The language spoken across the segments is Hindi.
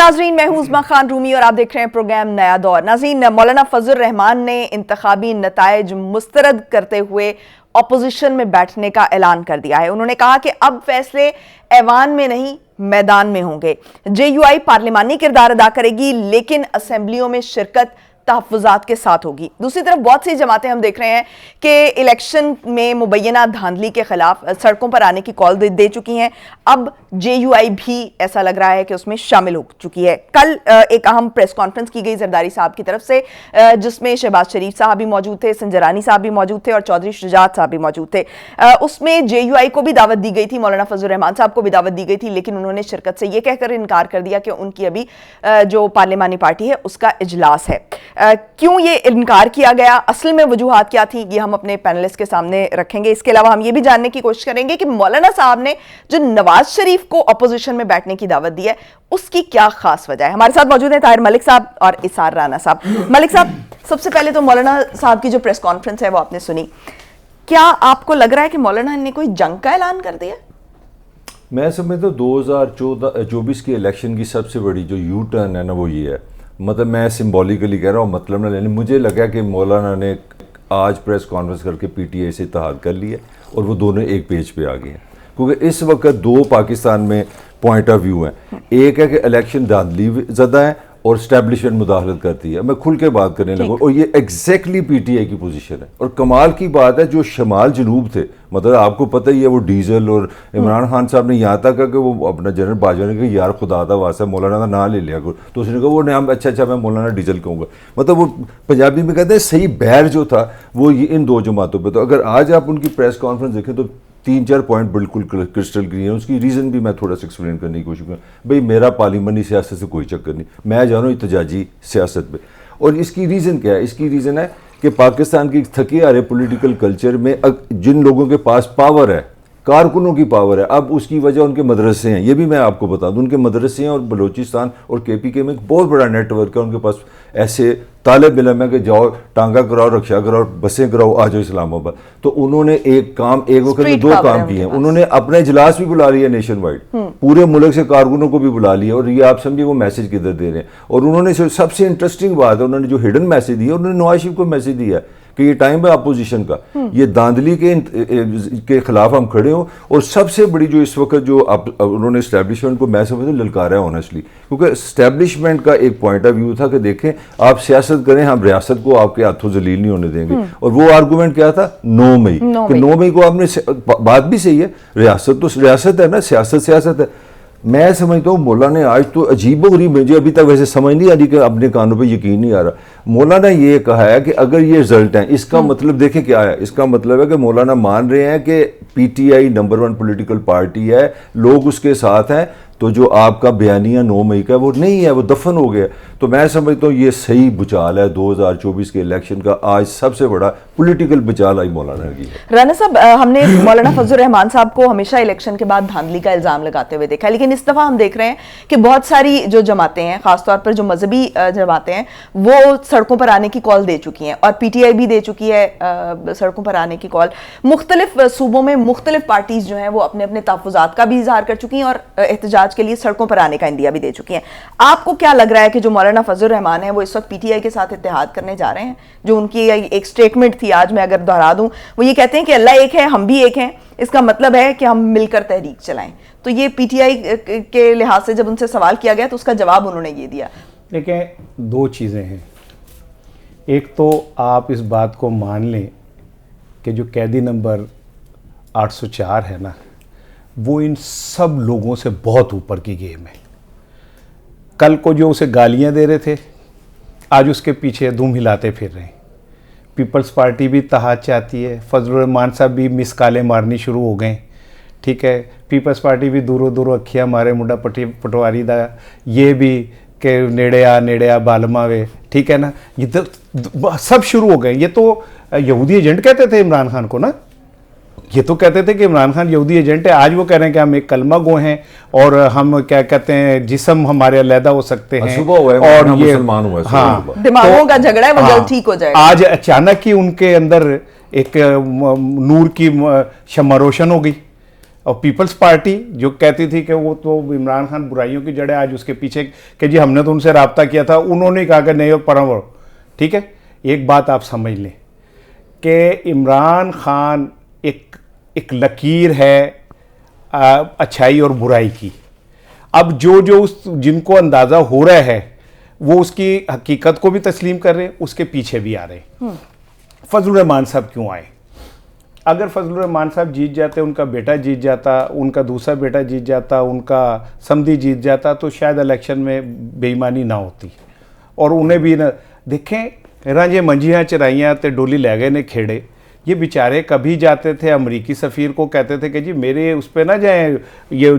नाजरीन, मैं हूं उस्मा खान रूमी और आप देख रहे हैं प्रोग्राम नया दौर। नाजरीन, मौलाना फजल रहमान ने इंतखाबी नताइज मुस्तरद करते हुए अपोजिशन में बैठने का ऐलान कर दिया है। उन्होंने कहा कि अब फैसले ऐवान में नहीं मैदान में होंगे। JUI पार्लिमानी किरदार अदा करेगी लेकिन असेंबलियों में शिरकत तहफ़्फ़ुज़ात के साथ होगी। दूसरी तरफ बहुत सी जमातें हम देख रहे हैं कि इलेक्शन में मुबैना धांधली के खिलाफ सड़कों पर आने की कॉल दे चुकी हैं। अब JUI भी ऐसा लग रहा है कि उसमें शामिल हो चुकी है। कल एक अहम प्रेस कॉन्फ्रेंस की गई जरदारी साहब की तरफ से, जिसमें शहबाज शरीफ साहब भी मौजूद थे, संजरानी साहब भी मौजूद थे और चौधरी शुजात साहब भी मौजूद थे। उसमें JUI को भी दावत दी गई थी, मौलाना फजल रहमान साहब को भी दावत दी गई थी, लेकिन उन्होंने शिरकत से यह कहकर इनकार कर दिया कि उनकी अभी जो पार्लिमानी पार्टी है उसका इजलास है। क्यों ये इनकार किया गया, असल में वजूहात क्या थी, ये हम अपने पैनलिस्ट के सामने रखेंगे। इसके अलावा हम ये भी जानने की कोशिश करेंगे कि मौलाना साहब ने जो नवाज शरीफ को अपोजिशन में बैठने की दावत दी है उसकी क्या खास वजह है। हमारे साथ मौजूद है ताहिर मलिक साहब और इसार राना साहब। मलिक साहब, सबसे पहले तो मौलाना साहब की जो प्रेस कॉन्फ्रेंस है वो आपने सुनी, क्या आपको लग रहा है कि मौलाना ने कोई जंग का ऐलान कर दिया? मैं समझता हूँ 2024 की इलेक्शन की सबसे बड़ी जो यू टर्न है ना वो ये है। मतलब मैं सिंबॉलिकली कह रहा हूँ, मतलब ना लेने, मुझे लगा कि मौलाना ने आज प्रेस कॉन्फ्रेंस करके PTI से इत्तेहाद कर लिया और वो दोनों एक पेज पे आ गए हैं। क्योंकि इस वक्त दो पाकिस्तान में पॉइंट ऑफ व्यू हैं। एक है कि इलेक्शन धांधली ज़्यादा है और स्टैब्लिशमेंट मुदाखलत करती है। मैं खुल के बात करने लगा और ये एग्जैक्टली PTI की पोजीशन है। और कमाल की बात है, जो शमाल जनूब थे, मतलब आपको पता ही है वो डीजल और इमरान खान साहब ने यहाँ तक कि वो अपना जनरल बाजवा ने कहा यार खुदा दा वास्ता मौलाना का नाम ले लिया करो, तो उसने कहा वो नाम अच्छा मैं मौलाना डीजल कहूँगा। मतलब वो पंजाबी में कहते हैं सही बैर जो था वो ये इन दो जमातों पर। तो अगर आज आप उनकी प्रेस कॉन्फ्रेंस देखें तो 3-4 पॉइंट बिल्कुल क्रिस्टल क्लियर है। उसकी रीज़न भी मैं थोड़ा सा एक्सप्लेन करने की कोशिश करूँ। भाई मेरा पार्लिमानी सियासत से कोई चक्कर नहीं, मैं जा रहा हूँ इत्तेजाजी सियासत पे। और इसकी रीज़न क्या है? इसकी रीज़न है कि पाकिस्तान की थके हारे पॉलिटिकल कल्चर में जिन लोगों के पास पावर है, कारकुनों की पावर है, अब उसकी वजह उनके मदरसे हैं। ये भी मैं आपको बता दूं, उनके मदरसे हैं और बलूचिस्तान और KPK में एक बहुत बड़ा नेटवर्क है। उनके पास ऐसे तालिब इल्म है कि जाओ टांगा कराओ, रक्षा कराओ, बसें कराओ, आ जाओ इस्लामाबाद। तो उन्होंने एक वक्त में दो काम किए हैं। उन्होंने अपने इजलास भी बुला लिया नेशन वाइड, पूरे मुल्क से कारकुनों को भी बुला लिया। और ये आप समझिए वो मैसेज किधर दे रहे हैं। और उन्होंने सबसे इंटरेस्टिंग बात है, उन्होंने जो हिडन मैसेज दिया, उन्होंने नवाज शरीफ को मैसेज दिया है कि ये टाइम है अपोजिशन का, ये धांधली के खिलाफ हम खड़े हो। और सबसे बड़ी जो इस वक्त जो उन्होंने इस्टेब्लिशमेंट को मैं समझता हूं ललकारा है ऑनेस्टली, क्योंकि इस्टेब्लिशमेंट का एक पॉइंट ऑफ व्यू था कि देखें आप सियासत करें, हम रियासत को आपके हाथों जलील नहीं होने देंगे। और वो आर्गूमेंट क्या था? 9 मई कि 9 मई को आपने, बात भी सही है, रियासत तो रियासत है ना, सियासत सियासत है। मैं समझता हूँ मौलाना ने आज तो अजीब हो रही, मुझे अभी तक वैसे समझ नहीं आ रही कि अपने कानों पे यकीन नहीं आ रहा। मौलाना ने ये कहा है कि अगर ये रिजल्ट है, इसका मतलब देखें क्या है, इसका मतलब है कि मौलाना मान रहे हैं कि PTI नंबर 1 पॉलिटिकल पार्टी है, लोग उसके साथ हैं। तो जो आपका बयानिया 9 मई का वो नहीं है, वो दफन हो गया। तो मैं समझता हूँ ये सही बुचाल है 2024 के इलेक्शन का। आज सबसे बड़ा पॉलिटिकल बुचाल आई मौलाना की है। राना साहब, हमने मौलाना फजल रहमान साहब को हमेशा इलेक्शन के बाद धांधली का इल्जाम लगाते हुए देखा है, लेकिन इस दफा हम देख रहे हैं कि बहुत सारी जो जमातें हैं, खासतौर पर जो मजहबी जमातें हैं, वो सड़कों पर आने की कॉल दे चुकी हैं और PTI भी दे चुकी है सड़कों पर आने की कॉल। मुख्तलिफ सूबों में मुख्तलिफ पार्टीज जो हैं वो अपने अपने तहफ़्फ़ुज़ात का भी इजहार कर चुकी हैं और एहतजाज के लिए सड़कों पर आने का इंदिया भी दे चुकी हैं। आपको क्या लग रहा है कि जो मौलाना फजल रहमान है वो इस वक्त PTI के साथ इत्तेहाद करने जा रहे हैं? जो उनकी एक स्टेटमेंट थी, आज मैं अगर दोहरा दूं, वो ये कहते हैं कि अल्लाह एक है, हम भी एक हैं, इसका मतलब है कि हम मिलकर तहरीक चलाएं। तो ये PTI के लिहाज से जब उनसे सवाल किया गया तो उसका जवाब उन्होंने ये दिया। देखें, 2 चीज़ें हैं। एक तो आप इस बात को मान लें कि जो कैदी नंबर 804 है ना, वो इन सब लोगों से बहुत ऊपर की गेम है। कल को जो उसे गालियां दे रहे थे, आज उसके पीछे धूम हिलाते फिर रहे हैं। पीपल्स पार्टी भी तहाद चाहती है, फजल रहमान साहब भी मिसकाले मारनी शुरू हो गए, ठीक है। पीपल्स पार्टी भी दूरों दूरों अखियाँ मारे मुंडा पटवारी दा, ये भी कि नेड़े आ बालमा वे, ठीक है ना। ये तो सब शुरू हो गए। ये तो यहूदी एजेंट कहते थे इमरान खान को ना, ये तो कहते थे कि इमरान खान यहूदी एजेंट है। आज वो कह रहे हैं कि हम एक कलमा गो हैं और हम क्या कहते हैं, जिस्म हमारे अलहदा हो सकते हैं और ये मुसलमान हुए, हाँ, दिमागों का झगड़ा है, वो जल्द ठीक हो जाएगा। आज अचानक ही उनके अंदर एक नूर की शम्मा रोशन हो गई। और पीपल्स पार्टी जो कहती थी कि वो तो इमरान खान बुराइयों की जड़ है, आज उसके पीछे कि जी हमने तो उनसे रब्ता किया था, उन्होंने कहा कि नहीं परवरो। ठीक है, एक बात आप समझ लें कि इमरान खान एक लकीर है अच्छाई और बुराई की। अब जो जिनको अंदाज़ा हो रहा है वो उसकी हकीकत को भी तस्लीम कर रहे हैं, उसके पीछे भी आ रहे हैं। फजलुर रहमान साहब क्यों आए? अगर फजलुर रहमान साहब जीत जाते, उनका बेटा जीत जाता, उनका दूसरा बेटा जीत जाता, उनका समधी जीत जाता, तो शायद इलेक्शन में बेईमानी ना होती और उन्हें भी ना देखें। राजे मंजियाँ चराइयाँ ते डोली लै गए ने खेड़े। ये बेचारे कभी जाते थे अमरीकी सफ़ीर को कहते थे कि जी मेरे उस पर ना जाएं, ये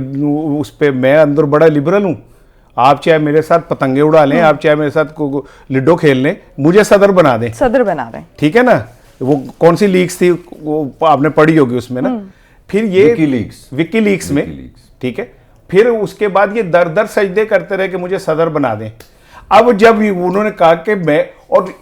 उस पर मैं अंदर बड़ा लिबरल हूँ, आप चाहे मेरे साथ पतंगे उड़ा लें, आप चाहे मेरे साथ लिडो खेल लें, मुझे सदर बना दें। सदर बना दें, ठीक है ना। वो कौन सी लीक्स थी वो आपने पढ़ी होगी उसमें ना। फिर ये विकी लीक्स में, ठीक है, फिर उसके बाद ये दर दर सजदे करते रहे कि मुझे सदर बना दें। अब जब उन्होंने कहा कि मैं, और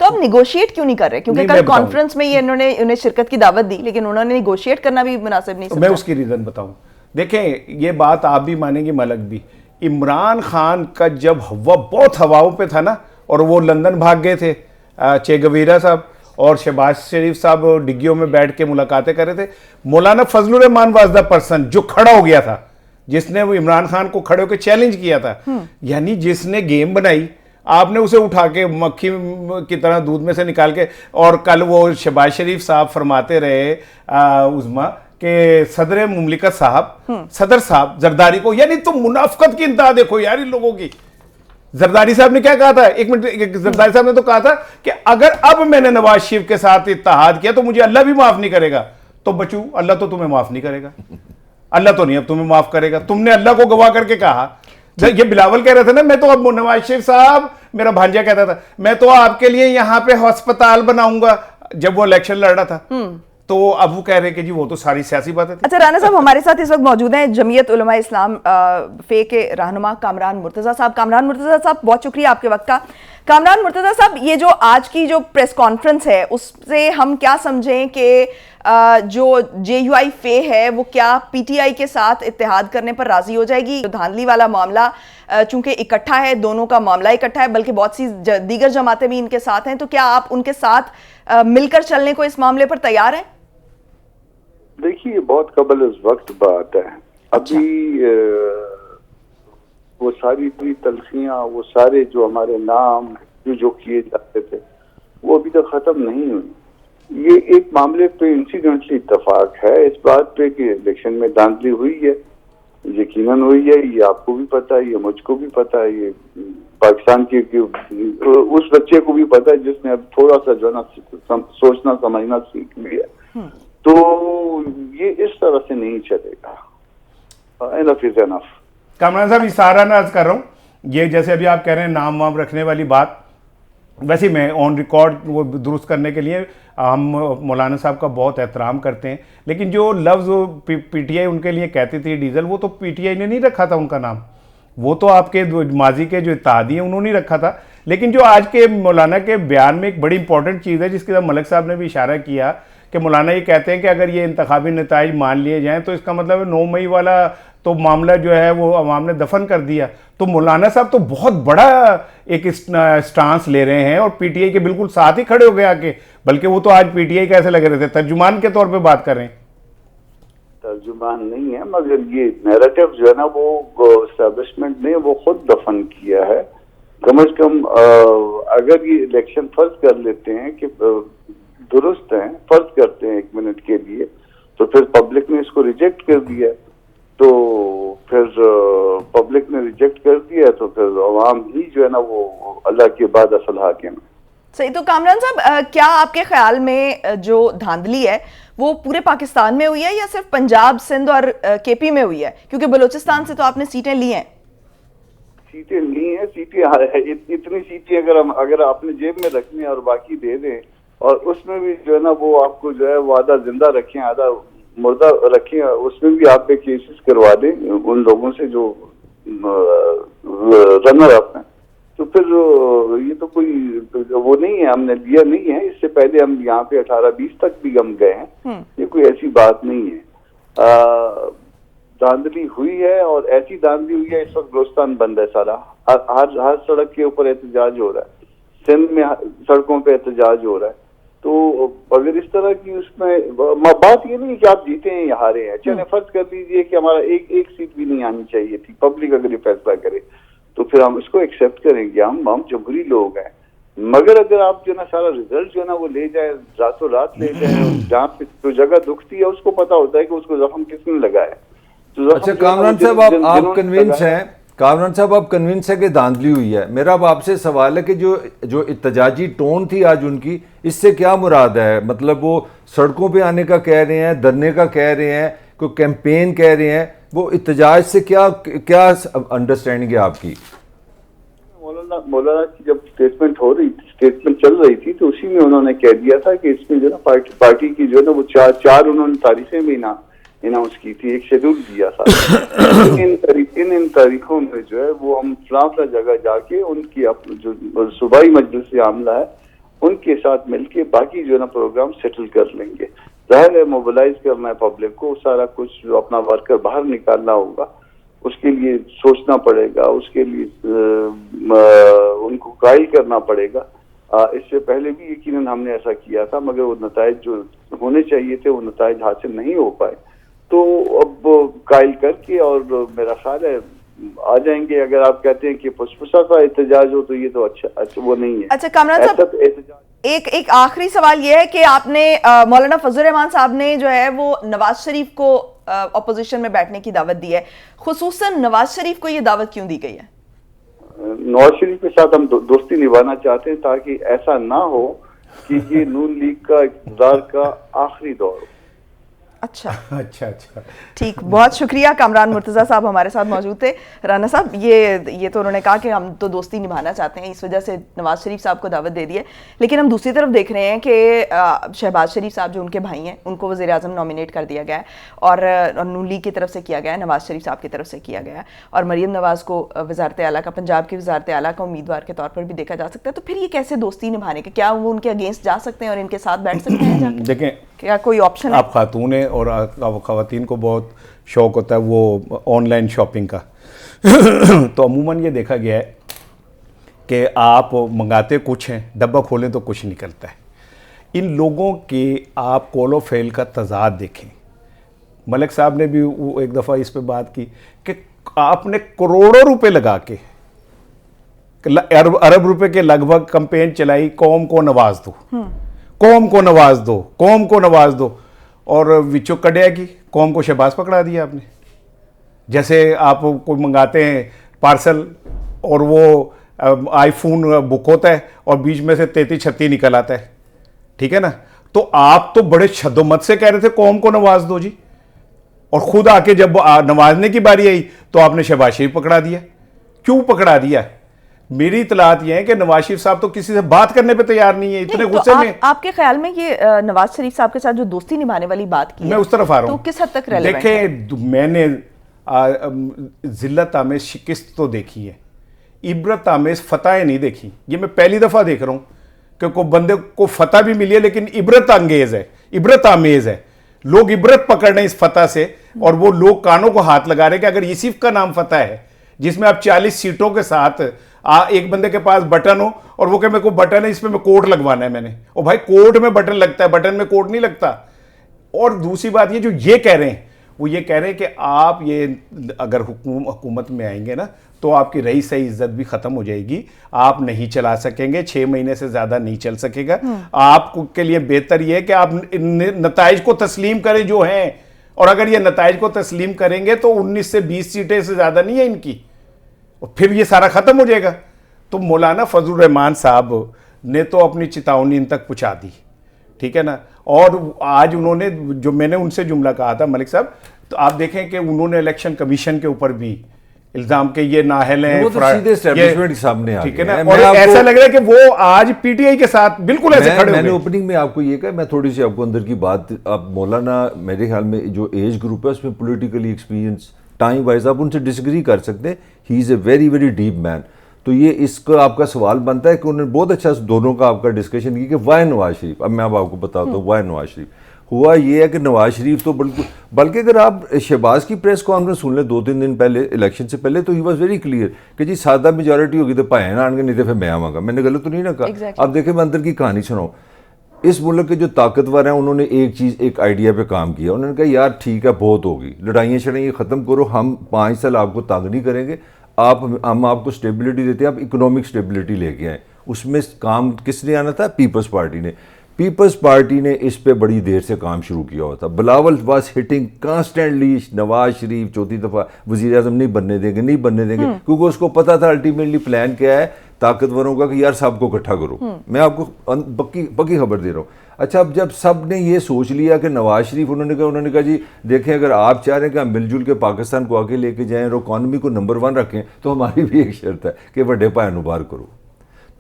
तो अब निगोशिएट क्यों नहीं कर रहे? क्योंकि कल कॉन्फ्रेंस में ये इन्होंने उन्हें शिरकत की दावत दी, लेकिन उन्होंने निगोशिएट करना भी मुनासिब नहीं समझा। मैं उसकी रीजन बताऊं। देखें, ये बात आप भी मानेंगे, मलक भी, इमरान खान का जब बहुत हवाओं पे था ना, और वो लंदन भाग गए थे, चे गवीरा साहब और शहबाज शरीफ साहब डिग्गियों में बैठ के मुलाकातें कर रहे थे, मौलाना Fazlur Rahman was the person जो खड़ा हो गया था, जिसने वो इमरान खान को खड़े होकर चैलेंज किया था। यानी जिसने गेम बनाई, आपने उसे उठा के मक्खी की तरह दूध में से निकाल के, और कल वो शहबाज शरीफ साहब फरमाते रहे उज़मा के सदर मुमलिकत साहब, सदर साहब जरदारी को, यानी तो मुनाफकत की इंतहा देखो यार इन लोगों की। जरदारी साहब ने क्या कहा था, एक मिनट, जरदारी साहब ने तो कहा था कि अगर अब मैंने नवाज शरीफ के साथ इत्तेहाद किया तो मुझे अल्लाह भी माफ नहीं करेगा। तो बच्चू, अल्लाह तो तुम्हें माफ नहीं करेगा, अल्लाह तो नहीं अब तुम्हें माफ करेगा। तुमने अल्लाह को गवाह करके कहा। ये बिलावल कह रहे थे ना, मैं तो अब नवाज शरीफ साहब, मेरा भांजा कहता था, मैं तो आपके लिए यहां पे अस्पताल बनाऊंगा, जब वो इलेक्शन लड़ रहा था। तो अब वो कह रहे कि जी वो तो सारी सियासी बातें थी। अच्छा, राना साहब हमारे साथ इस वक्त मौजूद हैं जमीयत उलमा इस्लाम फे के रहनुमा कामरान मुर्तज़ा साहब। कामरान मुर्तज़ा साहब, बहुत शुक्रिया आपके वक्त का। कामरान मुर्तज़ा साहब, ये जो आज की जो प्रेस कॉन्फ्रेंस है उससे हम क्या समझें कि जो JUI फे है वो क्या PTI के साथ इत्तेहाद करने पर राजी हो जाएगी? धांधली वाला मामला चूंकि इकट्ठा है, दोनों का मामला इकट्ठा है, बल्कि बहुत सी दीगर जमातें भी इनके साथ हैं, तो क्या आप उनके साथ मिलकर चलने को इस मामले पर तैयार हैं? देखिए, बहुत कबल इस वक्त बात है। अभी वो सारी पूरी तलखियां, वो सारे जो हमारे नाम जो किए जाते थे, वो अभी तक खत्म नहीं हुई। ये एक मामले पे इंसिडेंटली इत्तेफाक है इस बात पे कि इलेक्शन में धांधली हुई है, यकीनन हुई है। ये आपको भी पता है, ये मुझको भी पता है, ये पाकिस्तान के उस बच्चे को भी पता है जिसने अब थोड़ा सा जो ना सोचना समझना सीख लिया। तो ये इस तरह से नहीं चलेगा। Enough is enough. कामरान साहब, इशारा ना अर्ज कर रहा हूँ, ये जैसे अभी आप कह रहे हैं नाम वाम रखने वाली बात, वैसे मैं ऑन रिकॉर्ड वो दुरुस्त करने के लिए हम मौलाना साहब का बहुत एहतराम करते हैं, लेकिन जो लफ्ज़ PTI उनके लिए कहती थी डीजल, वो तो PTI ने नहीं रखा था उनका नाम, वो तो आपके माजी के जो इत्तेहादी हैं उन्होंने रखा था। लेकिन जो आज के मौलाना के बयान में एक बड़ी इंपॉर्टेंट चीज़ है जिसकी तरफ मलिक साहब ने भी इशारा किया कि मौलाना ये कहते हैं कि अगर ये इंतखाबी नताइज मान लिए जाएँ तो इसका मतलब है 9 मई वाला तो मामला जो है वो अवाम ने दफन कर दिया। तो मौलाना साहब तो बहुत बड़ा एक स्टांस ले रहे हैं और PTI के बिल्कुल साथ ही खड़े हो गए आके, बल्कि वो तो आज PTI कैसे लग रहे थे, तर्जुमान के तौर पे बात कर रहे हैं। तर्जुमान नहीं है, मगर ये नैरेटिव जो है ना वो एस्टेब्लिशमेंट ने वो खुद दफन किया है। कम से कम अगर ये इलेक्शन फर्ज कर लेते हैं कि दुरुस्त हैं, फर्ज करते हैं 1 मिनट के लिए, तो फिर पब्लिक ने इसको रिजेक्ट कर दिया, तो फिर पब्लिक ने रिजेक्ट कर दिया तो फिर अवाम ही जो है ना वो अल्लाह के बाद असल हाकिम है। सही। तो कामरान साहब, क्या आपके ख्याल में जो धांधली है वो पूरे पाकिस्तान में हुई है या सिर्फ पंजाब, सिंध और KP में हुई है? क्योंकि बलूचिस्तान से तो आपने सीटें ली हैं। सीटें ली हैं, सीटें इतनी सीटें अगर आपने जेब में रखनी है और बाकी दे दें, और उसमें भी जो है ना वो आपको जो है वो आधा जिंदा रखें आधा मुर्दा रखें, उसमें भी आप पे केसेस करवा दें उन लोगों से जो रनर अप हैं, तो फिर ये तो कोई वो नहीं है, हमने लिया नहीं है। इससे पहले हम यहाँ पे 18-20 तक भी हम गए हैं, ये कोई ऐसी बात नहीं है। धांधली हुई है, और ऐसी धांधली हुई है, इस वक्त गुलिस्तान बंद है सारा, हर सड़क के ऊपर एहतजाज हो रहा है, सिंध में सड़कों पे एहतजाज हो रहा है। तो अगर इस तरह की उसमें बात ये नहीं कि आप जीते हैं या हारे हैं, चलिए फर्ज कर लीजिए कि हमारा एक सीट भी नहीं आनी चाहिए थी, पब्लिक अगर ये फैसला करे तो फिर हम इसको एक्सेप्ट करेंगे, हम जमहूरी लोग हैं। मगर अगर आप जो ना सारा रिजल्ट जो ना वो ले जाए, रातों रात ले जाए, जहाँ पे जो जगह दुखती है उसको पता होता है कि उसको जख्म किसने लगाया। तो अच्छा कामरान साहब, आप कन्विंस हैं, कामरान साहब आप कन्विंस है कि धांधली हुई है। मेरा अब आपसे सवाल है कि जो इत्तेजाजी टोन थी आज उनकी, इससे क्या मुराद है? मतलब वो सड़कों पे आने का कह रहे हैं, धरने का कह रहे हैं, कोई कैंपेन कह रहे हैं, वो इत्तेजाज से क्या क्या अंडरस्टैंडिंग है आपकी? मौलाना की जब स्टेटमेंट हो रही थी, स्टेटमेंट चल रही थी, तो उसी में उन्होंने कह दिया था कि इसमें जो ना पार्टी की जो है ना वो चार उन्होंने तारीखें भी अनाउंस की थी, एक शेड्यूल दिया था। इन तारीखों में जो है वो हम फला जगह जाके उनकी जो सूबाई मजलिस आमला है उनके साथ मिलके बाकी जो है ना प्रोग्राम सेटल कर लेंगे। जाहिर है मोबिलाइज करना है पब्लिक को, सारा कुछ जो अपना वर्कर बाहर निकालना होगा, उसके लिए सोचना पड़ेगा, उसके लिए उनको कायल करना पड़ेगा। इससे पहले भी यकीनन हमने ऐसा किया था, मगर वो नताइज जो होने चाहिए थे वो नताइज हासिल नहीं हो पाए। तो अब कायल करके और मेरा ख्याल है आ जाएंगे। अगर आप कहते हैं कि फुसफुसा का एहतजाज हो तो ये तो अच्छा वो नहीं है। अच्छा कामरान साहब, एक आखिरी सवाल ये है कि आपने मौलाना फजल रहमान साहब ने जो है वो नवाज शरीफ को अपोजिशन में बैठने की दावत दी है, खुसूसन नवाज शरीफ को ये दावत क्यों दी गई है? नवाज शरीफ के साथ हम दोस्ती निभाना चाहते हैं ताकि ऐसा ना हो कि ये नून लीग का इक़्तिदार का आखिरी दौर हो। अच्छा अच्छा अच्छा, ठीक, बहुत शुक्रिया। कामरान मुर्तज़ा साहब हमारे साथ मौजूद थे। राना साहब, ये तो उन्होंने कहा कि हम तो दोस्ती निभाना चाहते हैं, इस वजह से नवाज शरीफ साहब को दावत दे दी है, लेकिन हम दूसरी तरफ देख रहे हैं कि शहबाज शरीफ साहब जो उनके भाई हैं उनको वज़ीर आज़म नॉमिनेट कर दिया गया है, और नून लीग की तरफ से किया गया है, नवाज शरीफ साहब की तरफ से किया गया है, और मरीम नवाज को वज़ारत आला का, पंजाब की वज़ारत आला का उम्मीदवार के तौर पर भी देखा जा सकता है। तो फिर ये कैसे दोस्ती निभाने के, क्या वो उनके अगेंस्ट जा सकते हैं और इनके साथ बैठ सकते हैं? देखें, क्या कोई ऑप्शन है? आप खातून हैं और ख़वातीन को बहुत शौक़ होता है वो ऑनलाइन शॉपिंग का तो अमूमन ये देखा गया है कि आप मंगाते कुछ हैं, डब्बा खोलें तो कुछ निकलता है। इन लोगों के आप कॉलो फेल का तजाद देखें। मलिक साहब ने भी एक दफ़ा इस पे बात की कि आपने करोड़ों रुपए लगा के अरब रुपए के लगभग कैंपेन चलाई, कौम को नवाज दो, कौम को नवाज दो, कौम को नवाज दो, और विचो कड़िया की कौम को शहबाज पकड़ा दिया आपने। जैसे आप कोई मंगाते हैं पार्सल और वो आईफोन बुक होता है और बीच में से 33-36 निकल आता है, ठीक है ना। तो आप तो बड़े शद्दोमत से कह रहे थे कौम को नवाज दो जी, और खुद आके जब नवाजने की बारी आई तो आपने शहबाज शरीफ पकड़ा दिया। क्यों पकड़ा दिया? मेरी इतलात ये है कि नवाज शरीफ साहब तो किसी से बात करने पे तैयार नहीं है, इतने गुस्से में। आपके ख्याल में ये नवाज शरीफ साहब के साथ जो दोस्ती निभाने वाली बात की, मैं उस तरफ आ रहा हूं, तो किस हद तक रेलेवेंट है? देखें, मैंने जिल्लत आमेज शिकस्त तो देखी है, इबरत आमेज फतह नहीं देखी। ये मैं पहली दफा देख रहा हूं कि कोई बंदे को फतह भी मिली है लेकिन इबरत अंगेज है, इबरत आमेज है। लोग इबरत पकड़ रहे हैं इस फतह से, और वो लोग कानों को हाथ लगा रहे हैं कि अगर इसिफ का नाम फतह है जिसमें आप 40 सीटों के साथ एक बंदे के पास बटन हो और वो कहे मेरे को बटन है, इस पे मैं कोड लगवाना है मैंने, और भाई कोड में बटन लगता है, बटन में कोड नहीं लगता। और दूसरी बात ये जो ये कह रहे हैं, वो ये कह रहे हैं कि आप ये अगर हुकूमत में आएंगे ना तो आपकी रही सही इज्जत भी खत्म हो जाएगी, आप नहीं चला सकेंगे, 6 महीने से ज्यादा नहीं चल सकेगा। आपके लिए बेहतर ये है कि आप नताइज को तस्लीम करें जो हैं, और अगर ये नताइज को तस्लीम करेंगे तो 19 से 20 सीटें से ज्यादा नहीं है इनकी, और फिर ये सारा खत्म हो जाएगा। तो मौलाना फजल रहमान साहब ने तो अपनी चेतावनी इन तक पहुंचा दी, ठीक है ना। और आज उन्होंने जो मैंने उनसे जुमला कहा था मलिक साहब, तो आप देखें कि उन्होंने इलेक्शन कमीशन के ऊपर भी इल्जाम के ये नाहल है, वो तो सीधे एस्टैब्लिशमेंट के सामने आ ठीक है गए ना। और ऐसा लग रहा है कि वो आज पीटीआई के साथ बिल्कुल ऐसे खड़े मैंने ओपनिंग में आपको ये कहा, मैं थोड़ी सी आपको अंदर की बात, आप मौलाना मेरे ख्याल में जो एज ग्रुप है उसमें पॉलिटिकली एक्सपीरियंस टाइम वाइज आप उनसे डिसएग्री कर सकते हैं, he is a very very deep man. तो ये इसका आपका सवाल बनता है कि उन्होंने बहुत अच्छा दोनों का आपका डिस्कशन किया कि वाई नवाज शरीफ, अब मैं अब आपको बताता हूँ वाई नवाज शरीफ। हुआ ये है कि नवाज शरीफ तो बिल्कुल, बल्कि अगर आप शहबाज की प्रेस कॉन्फ्रेंस सुन लें 2-3 दिन पहले इलेक्शन से पहले, तो ही वॉज वेरी क्लियर कि जी सादा मेजॉरिटी होगी तो भैन आएंगे, नहीं तो फिर मैं आवांगा। मैंने गलत तो नहीं ना कहा। Exactly. अब देखें, मैं अंदर की कहानी सुनाऊं। इस मुल्क के जो ताकतवर हैं उन्होंने एक आइडिया पे काम किया। उन्होंने कहा यार ठीक है, बहुत होगी, लड़ाइयाँ शड़ाइयाँ ख़त्म करो, हम 5 साल आपको तंग नहीं करेंगे, हम आपको स्टेबिलिटी देते हैं, आप इकोनॉमिक स्टेबिलिटी लेके आए। उसमें काम किसने आना था? पीपल्स पार्टी ने। पीपल्स पार्टी ने इस पे बड़ी देर से काम शुरू किया हुआ था। Bilawal was hitting constantly Nawaz Sharif चौथी दफ़ा वज़ीर आज़म नहीं बनने देंगे, नहीं बनने देंगे, क्योंकि उसको पता था अल्टीमेटली प्लान क्या है ताकतवरों का कि यार सबको इकट्ठा करो। मैं आपको पक्की खबर दे रहा हूँ। अच्छा, अब जब सब ने ये सोच लिया कि नवाज शरीफ, उन्होंने कहा जी देखें, अगर आप चाह रहे हैं कि हम मिलजुल के पाकिस्तान को आगे लेके जाएं और इकॉनमी को नंबर 1 रखें, तो हमारी भी एक शर्त है कि बड़े भाई बाहर करो।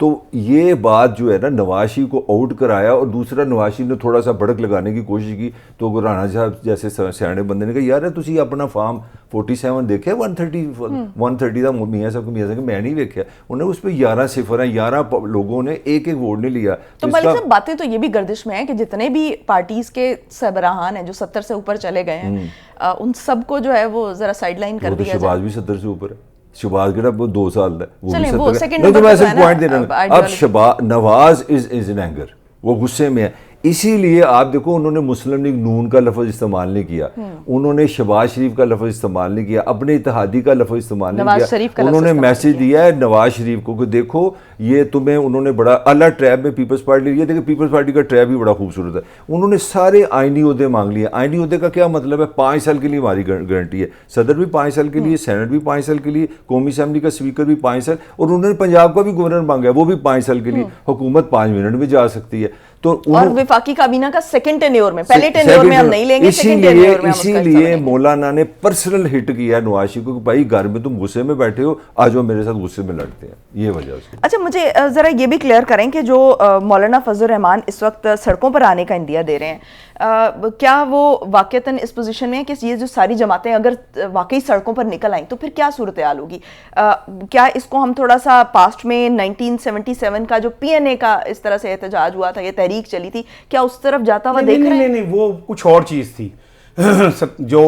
तो ये बात जो है ना, नवाज शरीफ को आउट कराया। और दूसरा, नवाज शरीफ ने थोड़ा सा भड़क लगाने की कोशिश की, तो राणा साहब जैसे सियाने बंदे ने कहा यार तुसी अपना फार्म 47 देखे 130 का मियाँ साहब मैं नहीं देखा। उन्हें उस पर 11 सिफर हैं, 11 लोगों ने एक वोट नहीं लिया। तो मलिक साहब, बातें तो ये भी गर्दिश में है कि जितने भी पार्टीज के सरबराहान हैं जो 70 से ऊपर चले गए हैं, उन सबको जो है वो जरा साइडलाइन कर दिया जाए। शहबाज भी 70 से ऊपर है। शहबाज के वो 2 साल है, वो भी 70 सेकंड नहीं, तो मैं नंबर सिर्फ पॉइंट दे रहा हूँ। अब Shahbaz Nawaz is in anger, वो गुस्से में है। इसीलिए आप देखो, उन्होंने मुस्लिम लीग नून का लफ्ज़ इस्तेमाल नहीं किया, उन्होंने शहबाज शरीफ का लफ्ज़ इस्तेमाल नहीं किया, अपने इत्तेहादी का लफ्ज़ इस्तेमाल नहीं किया। उन्होंने मैसेज दिया है नवाज शरीफ को कि देखो ये तुम्हें, उन्होंने बड़ा अल्लाह ट्रैप में पीपल्स पार्टी लिया। देखिए पीपल्स पार्टी का ट्रैप भी बड़ा खूबसूरत है। उन्होंने सारे आइनी ओहदे मांग लिए। आइनी ओहदे का क्या मतलब है? 5 साल के लिए हमारी गारंटी है। सदर भी 5 साल के लिए, सेनेट भी 5 साल के लिए, कौमी असेंबली का स्पीकर भी 5 साल, और उन्होंने पंजाब का भी गवर्नर मांगा है, वो भी 5 साल के लिए। हुकूमत 5 मिनट में जा सकती है। तो और विफाकी काबीना का सेकंड टेन्योर में, पहले टेन्योर में हम नहीं लेंगे, सेकंड टेन्योर में हम उसका हिस्सा इसीलिए मौलाना ने पर्सनल हिट किया नवाज शरीफ को कि भाई घर में तुम गुस्से में बैठे हो, आज वो मेरे साथ गुस्से में लड़ते हैं। ये वजह उसकी। अच्छा, मुझे जरा ये भी क्लियर करें कि जो मौलाना फजल रहमान इस वक्त सड़कों पर आने का इंदिया दे रहे हैं, क्या वो वाकईतन इस पोजीशन में है कि ये जो सारी जमातें अगर वाकई सड़कों पर निकल आईं तो फिर क्या सूरत हाल होगी? क्या इसको हम थोड़ा सा पास्ट में 1977 का जो PNA का इस तरह से एहतजाज हुआ था, ये तहरीक चली थी, क्या उस तरफ जाता हुआ देख रहे हैं? नहीं, वो कुछ और चीज थी। जो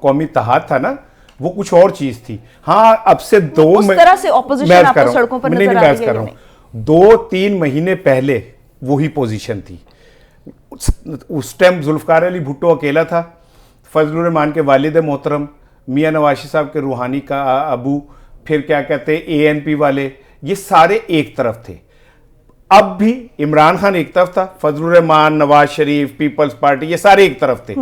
कौमी इत्तेहाद था ना, वो कुछ और चीज थी। हाँ, अब से उस तरह से ऑपोजिशन आपको सड़कों पर नजर आ रही है? 2-3 महीने पहले वही पोजीशन थी। उस टाइम जुल्फकार अली भुट्टो अकेला था, फजलुर रहमान के वालिद मोहतरम मियां नवाशी साहब के रूहानी का अबू, फिर क्या कहते हैं ANP वाले, ये सारे एक तरफ थे। अब भी इमरान खान एक तरफ था, फजलुर रहमान, नवाज शरीफ, पीपल्स पार्टी, ये सारे एक तरफ थे।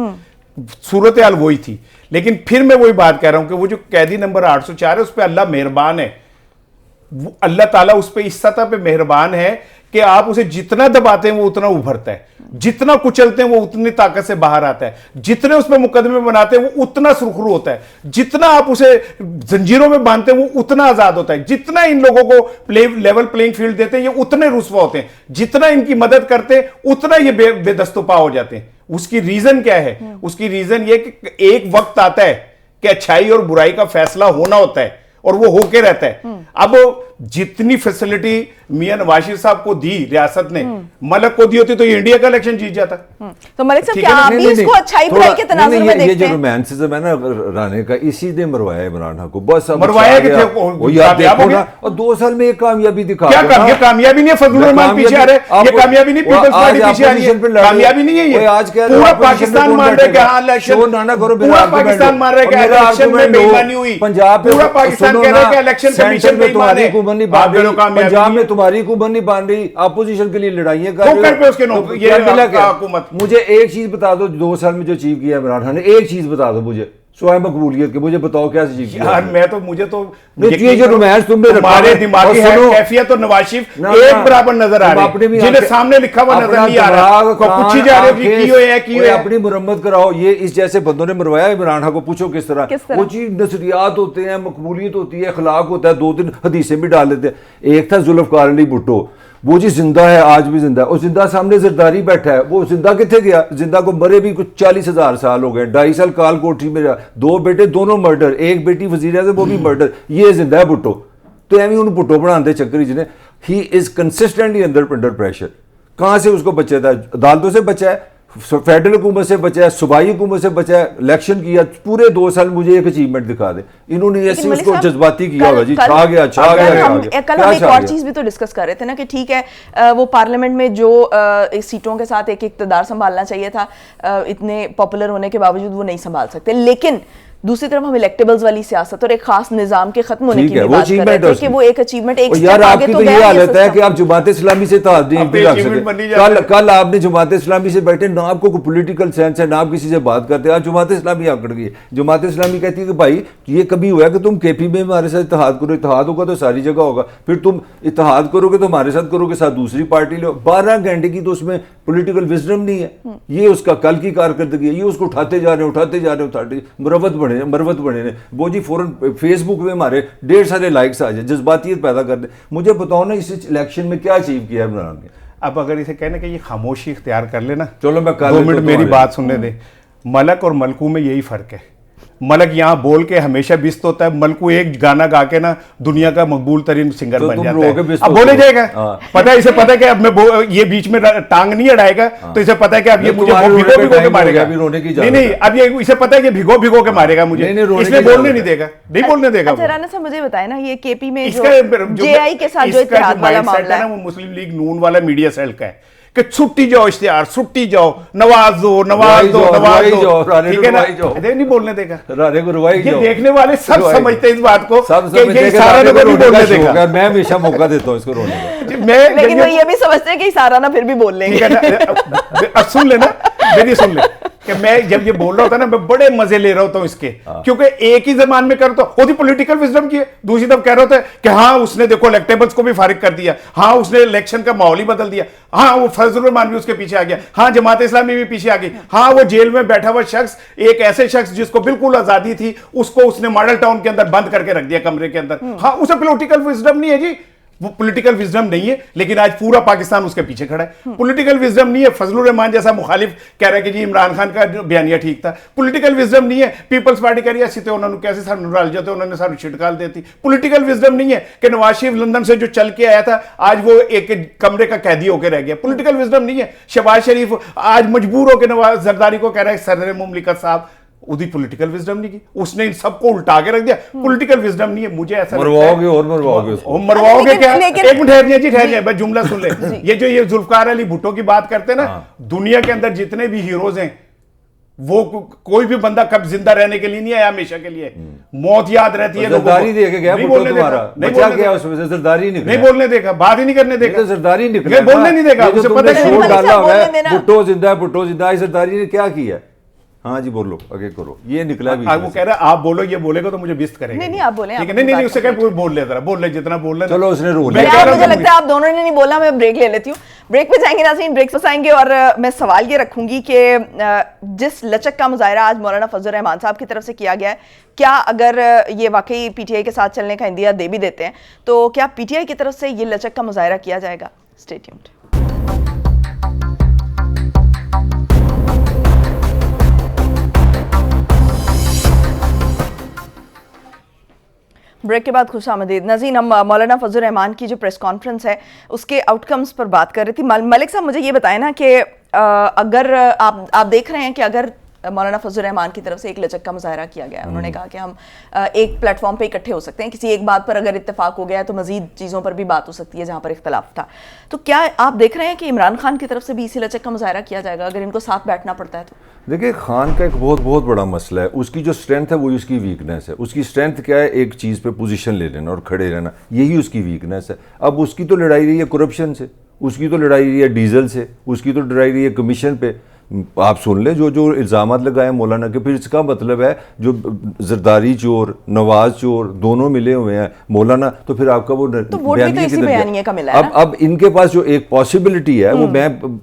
सूरत हाल वही थी। लेकिन फिर मैं वही बात कह रहा हूं कि वो जो कैदी नंबर 804 है, उस पर अल्लाह मेहरबान है। अल्लाह ताला उस पर इस सतह पे मेहरबान है कि आप उसे जितना दबाते हैं वो उतना उभरता है, जितना कुचलते हैं वो उतनी ताकत से बाहर आता है, जितने उस पर मुकदमे बनाते हैं वो उतना सुरखरू होता है, जितना आप उसे जंजीरों में बांधते हैं वो उतना आजाद होता है, जितना इन लोगों को लेवल प्लेइंग फील्ड देते हैं ये उतने रुस्वा होते हैं, जितना इनकी मदद करते हैं उतना ये बेदस्तुपा हो जाते हैं। उसकी रीजन क्या है? उसकी रीजन ये कि एक वक्त आता है कि अच्छाई और बुराई का फैसला होना होता है और वो होके रहता है। अब जितनी फैसिलिटी मियां नवाज शरीफ साहब को दी रियासत ने, मलक को दी होती तो ये इंडिया का इलेक्शन जीत जाता। तो मलिक साहब, क्या आप भी इसको अच्छाई बुराई के तनाजुर में देखते हैं? ये जो रोमांसिज्म है ना राणे का, इसी ने मरवाया इमरान खान को। बस मरवाया कि वो याद देखो ना, और 2 साल में एक कामयाबी दिखा। क्या कामयाबी नहीं है? फजलुर रहमान पीछे आ रहे हैं, ये कामयाबी नहीं, पीपल्स पार्टी पीछे आ रही है, कामयाबी नहीं है ये। आज पूरा पाकिस्तान मान रहा है कि हां इलेक्शन, पूरा पाकिस्तान मान रहा है कि इलेक्शन में बेईमानी हुई, पंजाब पूरा पाकिस्तान कह रहा है कि इलेक्शन कमीशन में तुम्हारी हुकूमत नहीं बात करो, पंजाब में तुम्हारी हुकूमत नहीं बांध रही, अपोजिशन के लिए लड़ाइयां कर रहे हो। मुझे एक चीज बता दो, 2 साल में जो अचीव किया इमरान खान ने, एक चीज बता दो मुझे स्वाय मकबूलियत के, मुझे बताओ क्या अचीव किया यार। मुझे तो ये जो रोमांस तुम में हमारे दिमागी है कैफियत तो नवाज शरीफ एक बराबर नजर आ रही है, जिन्हें सामने लिखा हुआ नजर नहीं आ रहा, पूछी जा रही है कि अपनी मुरम्मत कराओ। ये इस जैसे बंदों ने मरवाया इमरान खान को, पूछो किस तरह। वो चीज नजरियात होते हैं, मकबूलियत होती है, अखलाक होता है, 2-3 हदीसें भी डाल देते हैं। एक था जुल्फकार अली भुट्टो, वो जी जिंदा है, आज भी जिंदा है, और जिंदा सामने जरदारी बैठा है, वो जिंदा कितने गया? जिंदा को मरे भी कुछ 40,000 साल हो गए, 2.5 साल काल कोठरी में रहा, 2 बेटे दोनों मर्डर, एक बेटी वजीर आज़म वो भी मर्डर, ये जिंदा है भुट्टो। तो एवं उन्हें भुट्टो बनाते चक्कर जिन्हें, he is consistently under pressure. कहाँ से उसको बचा था? अदालतों से बचा है, फेडरल हुकूमत से बचा है, सूबाई हुकूमत से बचा है, इलेक्शन किया, पूरे 2 साल मुझे एक अचीवमेंट दिखा दे। इन्होंने ऐसे उसको जज्बाती किया होगा जी, छा गया कल हम एक और चीज भी तो डिस्कस कर रहे थे ना कि ठीक है वो पार्लियामेंट में जो सीटों के साथ एक इक़्तिदार संभालना चाहिए था, इतने पॉपुलर होने के बावजूद वो नहीं संभाल सकते, लेकिन दूसरी तरफ हम इलेक्टेबल्स वाली सियासत और एक खास निजाम के खत्म होने की भी बात कर रहे थे कि वो एक अचीवमेंट एक यार आपकी तो ये हालत है कि आप जमात इस्लामी से इत्तेहाद नहीं रख सकते। कल आपने जमात इस्लामी से बैठे ना, आपको कोई पॉलिटिकल सेंस है ना, आप किसी से बात करते हैं, आज जमात इस्लामी आकड़ गई है। जमात इस्लामी कहती है कि भाई ये कभी हुआ है कि तुम केपी में हमारे साथ इत्तेहाद करो, इत्तेहाद होगा तो सारी जगह होगा, फिर तुम इत्तेहाद करोगे तो हमारे साथ करोगे, साथ दूसरी पार्टी लो। 12 घंटे की तो उसमें पॉलिटिकल विजडम नहीं है। ये उसका कल की कारकर्दगी है, ये उसको उठाते जा रहे हैं, मरवत बने वो जी फौरन फेसबुक में हमारे 150 सारे लाइक्स आ जाए, जज्बातियत पैदा कर दे। मुझे बताओ ना इस इलेक्शन में क्या अचीव किया है इमरान ने? अब अगर इसे कहने कि ये खामोशी इख्तियार कर लेना, चलो मैं 2 मिनट मेरी बात सुनने दे। मलक और मलकू में यही फर्क है। मलक यहाँ बोल के हमेशा बिस्त होता है, मलकू एक गाना गा के ना दुनिया का मकबूल तरीन सिंगर तो बन जाता है। अब बोले जाएगा, पता है इसे, पता है कि अब मैं ये बीच में टांग नहीं अड़ाएगा, तो इसे पता है कि अब ये मुझे भिगो के मारेगा। नहीं, अब ये इसे पता है कि भिगो के मारेगा मुझे, इसलिए बोलने नहीं देगा, नहीं बोलने देगा। अच्छा राना साहब मुझे बताए ना, ये केपी में जेआई के साथ जो इत्तेहाद वाला मामला है ना, वो मुस्लिम लीग नून वाला मीडिया सेल का है कि छुट्टी जाओ इश्तिहार, छुट्टी जाओ, नवाज दो, ठीक है ना, नहीं बोलने देगा। ये देखने वाले सब समझते हैं इस बात को कि ये सारा नहीं बोलने देगा। मैं हमेशा मौका देता हूँ इसको रोने का। लेकिन वो ये भी समझते हैं कि सारा ना फिर भी बोल लेंगे। सुन लेना, मेरी सुन ले कि मैं जब ये बोल रहा होता ना, मैं बड़े मजे ले रहा होता हूँ इसके, क्योंकि एक ही जबान में करता हूँ, वो पॉलिटिकल विजडम की है। दूसरी तरफ कह रहा होता है कि हाँ उसने देखो इलेक्टेबल्स को भी फारिग कर दिया, हाँ उसने इलेक्शन का माहौल ही बदल दिया, हाँ वो फजलुर रहमान भी उसके पीछे आ गया, हाँ जमात इस्लामी भी पीछे आ गई, हाँ वो जेल में बैठा हुआ शख्स, एक ऐसे शख्स जिसको बिल्कुल आजादी थी, उसको उसने मॉडल टाउन के अंदर बंद करके रख दिया कमरे के अंदर। हाँ उसे पॉलिटिकल विजडम नहीं है जी, वो पॉलिटिकल विजडम नहीं है, लेकिन आज पूरा पाकिस्तान उसके पीछे खड़ा है। पॉलिटिकल विजडम नहीं है, फजलुर रहमान जैसा मुखालिफ कह रहा है कि जी इमरान खान का बयानिया ठीक था। पॉलिटिकल विजडम नहीं है, पीपल्स पार्टी कह रही है सीते उन्होंने कैसे सानू रल जाते, उन्होंने सानू छिटकाल देती। पॉलिटिकल विजडम नहीं है कि नवाज शरीफ लंदन से जो चल के आया था आज वो एक कमरे का कैदी होकर रह गया। पॉलिटिकल विजडम नहीं है, शहबाज शरीफ आज मजबूर होकर नवाज जरदारी को कह रहा है सदर मुमलिकत साहब, उदी पॉलिटिकल विजडम नहीं की, उसने इन सबको उल्टा के रख दिया। पॉलिटिकल विजडम नहीं है, मुझे ऐसा मरवाओगे और मरवाओगे उसको। मरवाओगे क्या? एक मिनट ठहरिए जी, ठहरिए, बस जुमला सुन ले। ये जो ये जुल्फकार अली भुट्टो की बात करते हैं ना, दुनिया के अंदर जितने भी हीरोज हैं, वो कोई भी बंदा कब जिंदा रहने के लिए नहीं आया, हमेशा के लिए मौत याद रहती है। जरदारी दे के गया भुट्टो तुम्हारा, बचा गया उसमें से, जरदारी निकला, नहीं बोलने देगा, बात ही नहीं करने देगा, जरदारी निकला, बोलने नहीं देगा। उसे पता है शोर डाला हुआ है, भुट्टो जिंदा है, जरदारी ने क्या किया? हाँ जी बोलो, आगे करो, ये निकला भी। वो कह रहा है आप बोलो, ये बोलेगा तो मुझे बिस्त करेगा। नहीं आप बोले, नहीं उससे कह बोल ले, जरा बोल ले जितना बोल ले। चलो उसने रोल लिया। मुझे लगता है आप दोनों ने नहीं बोला, मैं ब्रेक ले लेती हूँ। ब्रेक पे जाएंगे नाज़रीन, ब्रेक फंसाएंगे और मैं सवाल ये रखूंगी कि जिस लचक का मुजाहरा आज मौलाना फजल रहमान साहब की तरफ से किया गया है, क्या अगर ये वाकई पीटीआई के साथ चलने का इंदिया दे भी देते हैं तो क्या पीटीआई की तरफ से ये लचक का मुजाहरा किया जाएगा? Stay tuned. ब्रेक के बाद खुशामदीद नाज़रीन। हम मौलाना फजल रहमान की जो प्रेस कॉन्फ्रेंस है उसके आउटकम्स पर बात कर रही थी। मलिक साहब मुझे ये बताएं ना कि अगर आप देख रहे हैं कि अगर मौलाना फजल रहमान की तरफ से एक लचक का मुजाहरा किया गया है, उन्होंने कहा कि हम एक प्लेटफॉर्म पे इकट्ठे हो सकते हैं, किसी एक बात पर अगर इत्तेफाक हो गया है तो मजीद चीज़ों पर भी बात हो सकती है जहाँ पर इख्तलाफ था, तो क्या आप देख रहे हैं कि इमरान खान की तरफ से भी इसी लचक का मुजाहरा किया जाएगा अगर इनको साथ बैठना पड़ता है तो? देखिए खान का एक बहुत बड़ा मसला है, उसकी जो स्ट्रेंथ है वही उसकी वीकनेस है। उसकी स्ट्रेंथ क्या है? एक चीज़ पे पोजीशन ले लेना और खड़े रहना, यही उसकी वीकनेस है। अब उसकी तो लड़ाई रही है करप्शन से, उसकी तो लड़ाई रही है डीजल से, उसकी तो लड़ाई रही है कमीशन पे। आप सुन ले जो इल्ज़ाम लगाए मौलाना के, फिर इसका मतलब है जो जरदारी चोर नवाज चोर दोनों मिले हुए हैं मौलाना, तो फिर आपका वो बयानिए का मिला है। अब इनके पास जो एक पॉसिबिलिटी है वो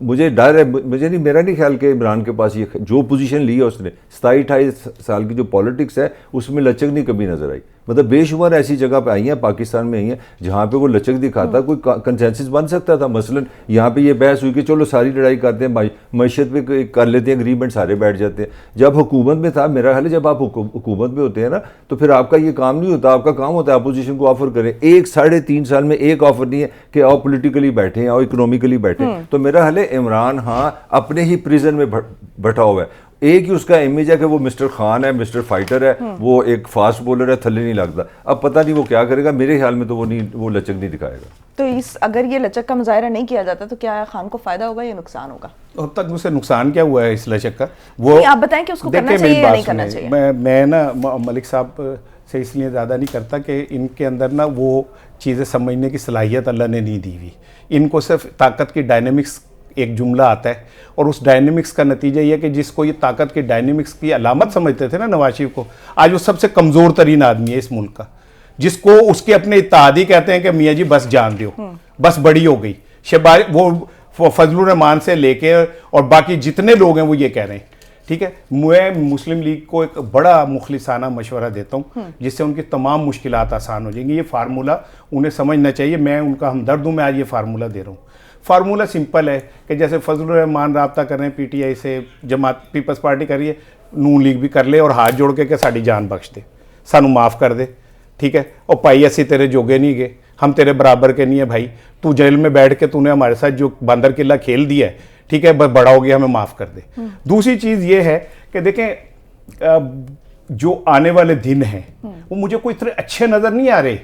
मुझे डर है, मुझे नहीं, मेरा नहीं ख्याल कि इमरान के पास ये जो पोजीशन ली है उसने 27-28 साल की जो पॉलिटिक्स है उसमें लचक नहीं कभी नजर आई। मतलब बेशुमार ऐसी जगह पे आई हैं, पाकिस्तान में आई हैं जहाँ पे वो लचक दिखाता, कोई कंसेंसस बन सकता था। मसलन यहाँ पे ये बहस हुई कि चलो सारी लड़ाई करते हैं, मैशत पे कर लेते हैं एग्रीमेंट, सारे बैठ जाते हैं। जब हुकूमत में था, मेरा ख्याल है जब आप हुकूमत में होते हैं ना, तो फिर आपका ये काम नहीं होता, आपका काम होता है अपोजिशन को ऑफर करें। 3.5 साल में एक ऑफर नहीं है कि आओ पॉलिटिकली बैठे हैं, आओ इकोनॉमिकली बैठे हैं। तो मेरा ख्याल है इमरान हाँ अपने ही प्रिजन में बैठा हुआ है। एक ही उसका इमेज है कि वो मिस्टर खान है, मिस्टर फाइटर है, वो एक फास्ट बॉलर है, थल्ले नहीं लगता। अब पता नहीं वो क्या करेगा, मेरे ख्याल में तो वो लचक नहीं दिखाएगा। तो अगर ये लचक का मुजाहरा नहीं किया जाता तो क्या खान को फायदा होगा या नुकसान होगा? अब तक मुझसे नुकसान क्या हुआ है इस लचक का, वो नहीं, आप बताएं कि उसको करना चाहिए या नहीं करना चाहिए। मैं ना मलिक साहब से इसलिए ज़्यादा नहीं करता कि इनके अंदर ना वो चीज़ें समझने की सलाहियत अल्लाह ने नहीं दी हुई। इनको सिर्फ ताकत की डायनेमिक्स एक जुमला आता है, और उस डायनेमिक्स का नतीजा ये है कि जिसको ये ताकत की डायनेमिक्स की अलामत समझते थे ना नवाज शरीफ को, आज वो सबसे कमज़ोर तरीन आदमी है इस मुल्क का, जिसको उसके अपने इत्तेहादी कहते हैं कि मियाँ जी बस जान दो, बस बड़ी हो गई। शहबाज वो फजलुर रहमान से लेके और बाकी जितने लोग हैं वो ये कह रहे हैं। ठीक है, मैं मुस्लिम लीग को एक बड़ा मुखलिसाना मशवरा देता हूँ जिससे उनकी तमाम मुश्किलात आसान हो जाएंगी। ये फार्मूला उन्हें समझना चाहिए, मैं उनका हमदर्द हूँ, मैं आज ये फार्मूला दे रहा हूँ। फार्मूला सिंपल है कि जैसे फजलुर रहमान राब्ता कर रहे हैं पीटीआई से, जमात पीपल्स पार्टी कर रही है, नून लीग भी कर ले और हाथ जोड़ के साड़ी जान बख्श दे, सानू माफ़ कर दे। ठीक है, और भाई असी तेरे जोगे नहीं गए, हम तेरे बराबर के नहीं है भाई, तू जेल में बैठ के तूने हमारे साथ जो बंदर किला खेल दिया है, ठीक है, बस बड़ा हो गया, हमें माफ़ कर दे। दूसरी चीज़ ये है कि देखें जो आने वाले दिन हैं वो मुझे कोई इतने अच्छे नज़र नहीं आ रहे।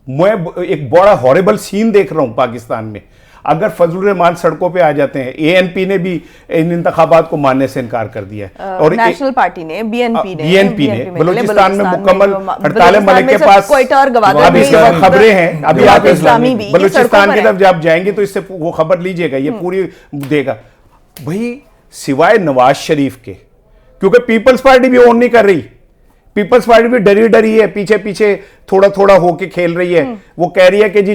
मैं एक बड़ा हॉरेबल सीन देख रहा हूँ पाकिस्तान में। अगर फजलुर रहमान सड़कों पे आ जाते हैं, एएनपी ने भी इन इंतखाबात को मानने से इनकार कर दिया है, और नेशनल पार्टी ने, बीएनपी ने बलूचिस्तान में मुकम्मल हड़ताल मलिक के पास अभी खबरें हैं। अभी आप बलूचिस्तान की तरफ जब जाएंगे तो इससे वो खबर लीजिएगा, ये पूरी देगा भाई, सिवाय नवाज शरीफ के, क्योंकि पीपल्स पार्टी भी ऑन नहीं कर रही, पीपल्स पार्टी भी डरी डरी है, पीछे पीछे थोड़ा थोड़ा होके खेल रही है। वो कह रही है कि जी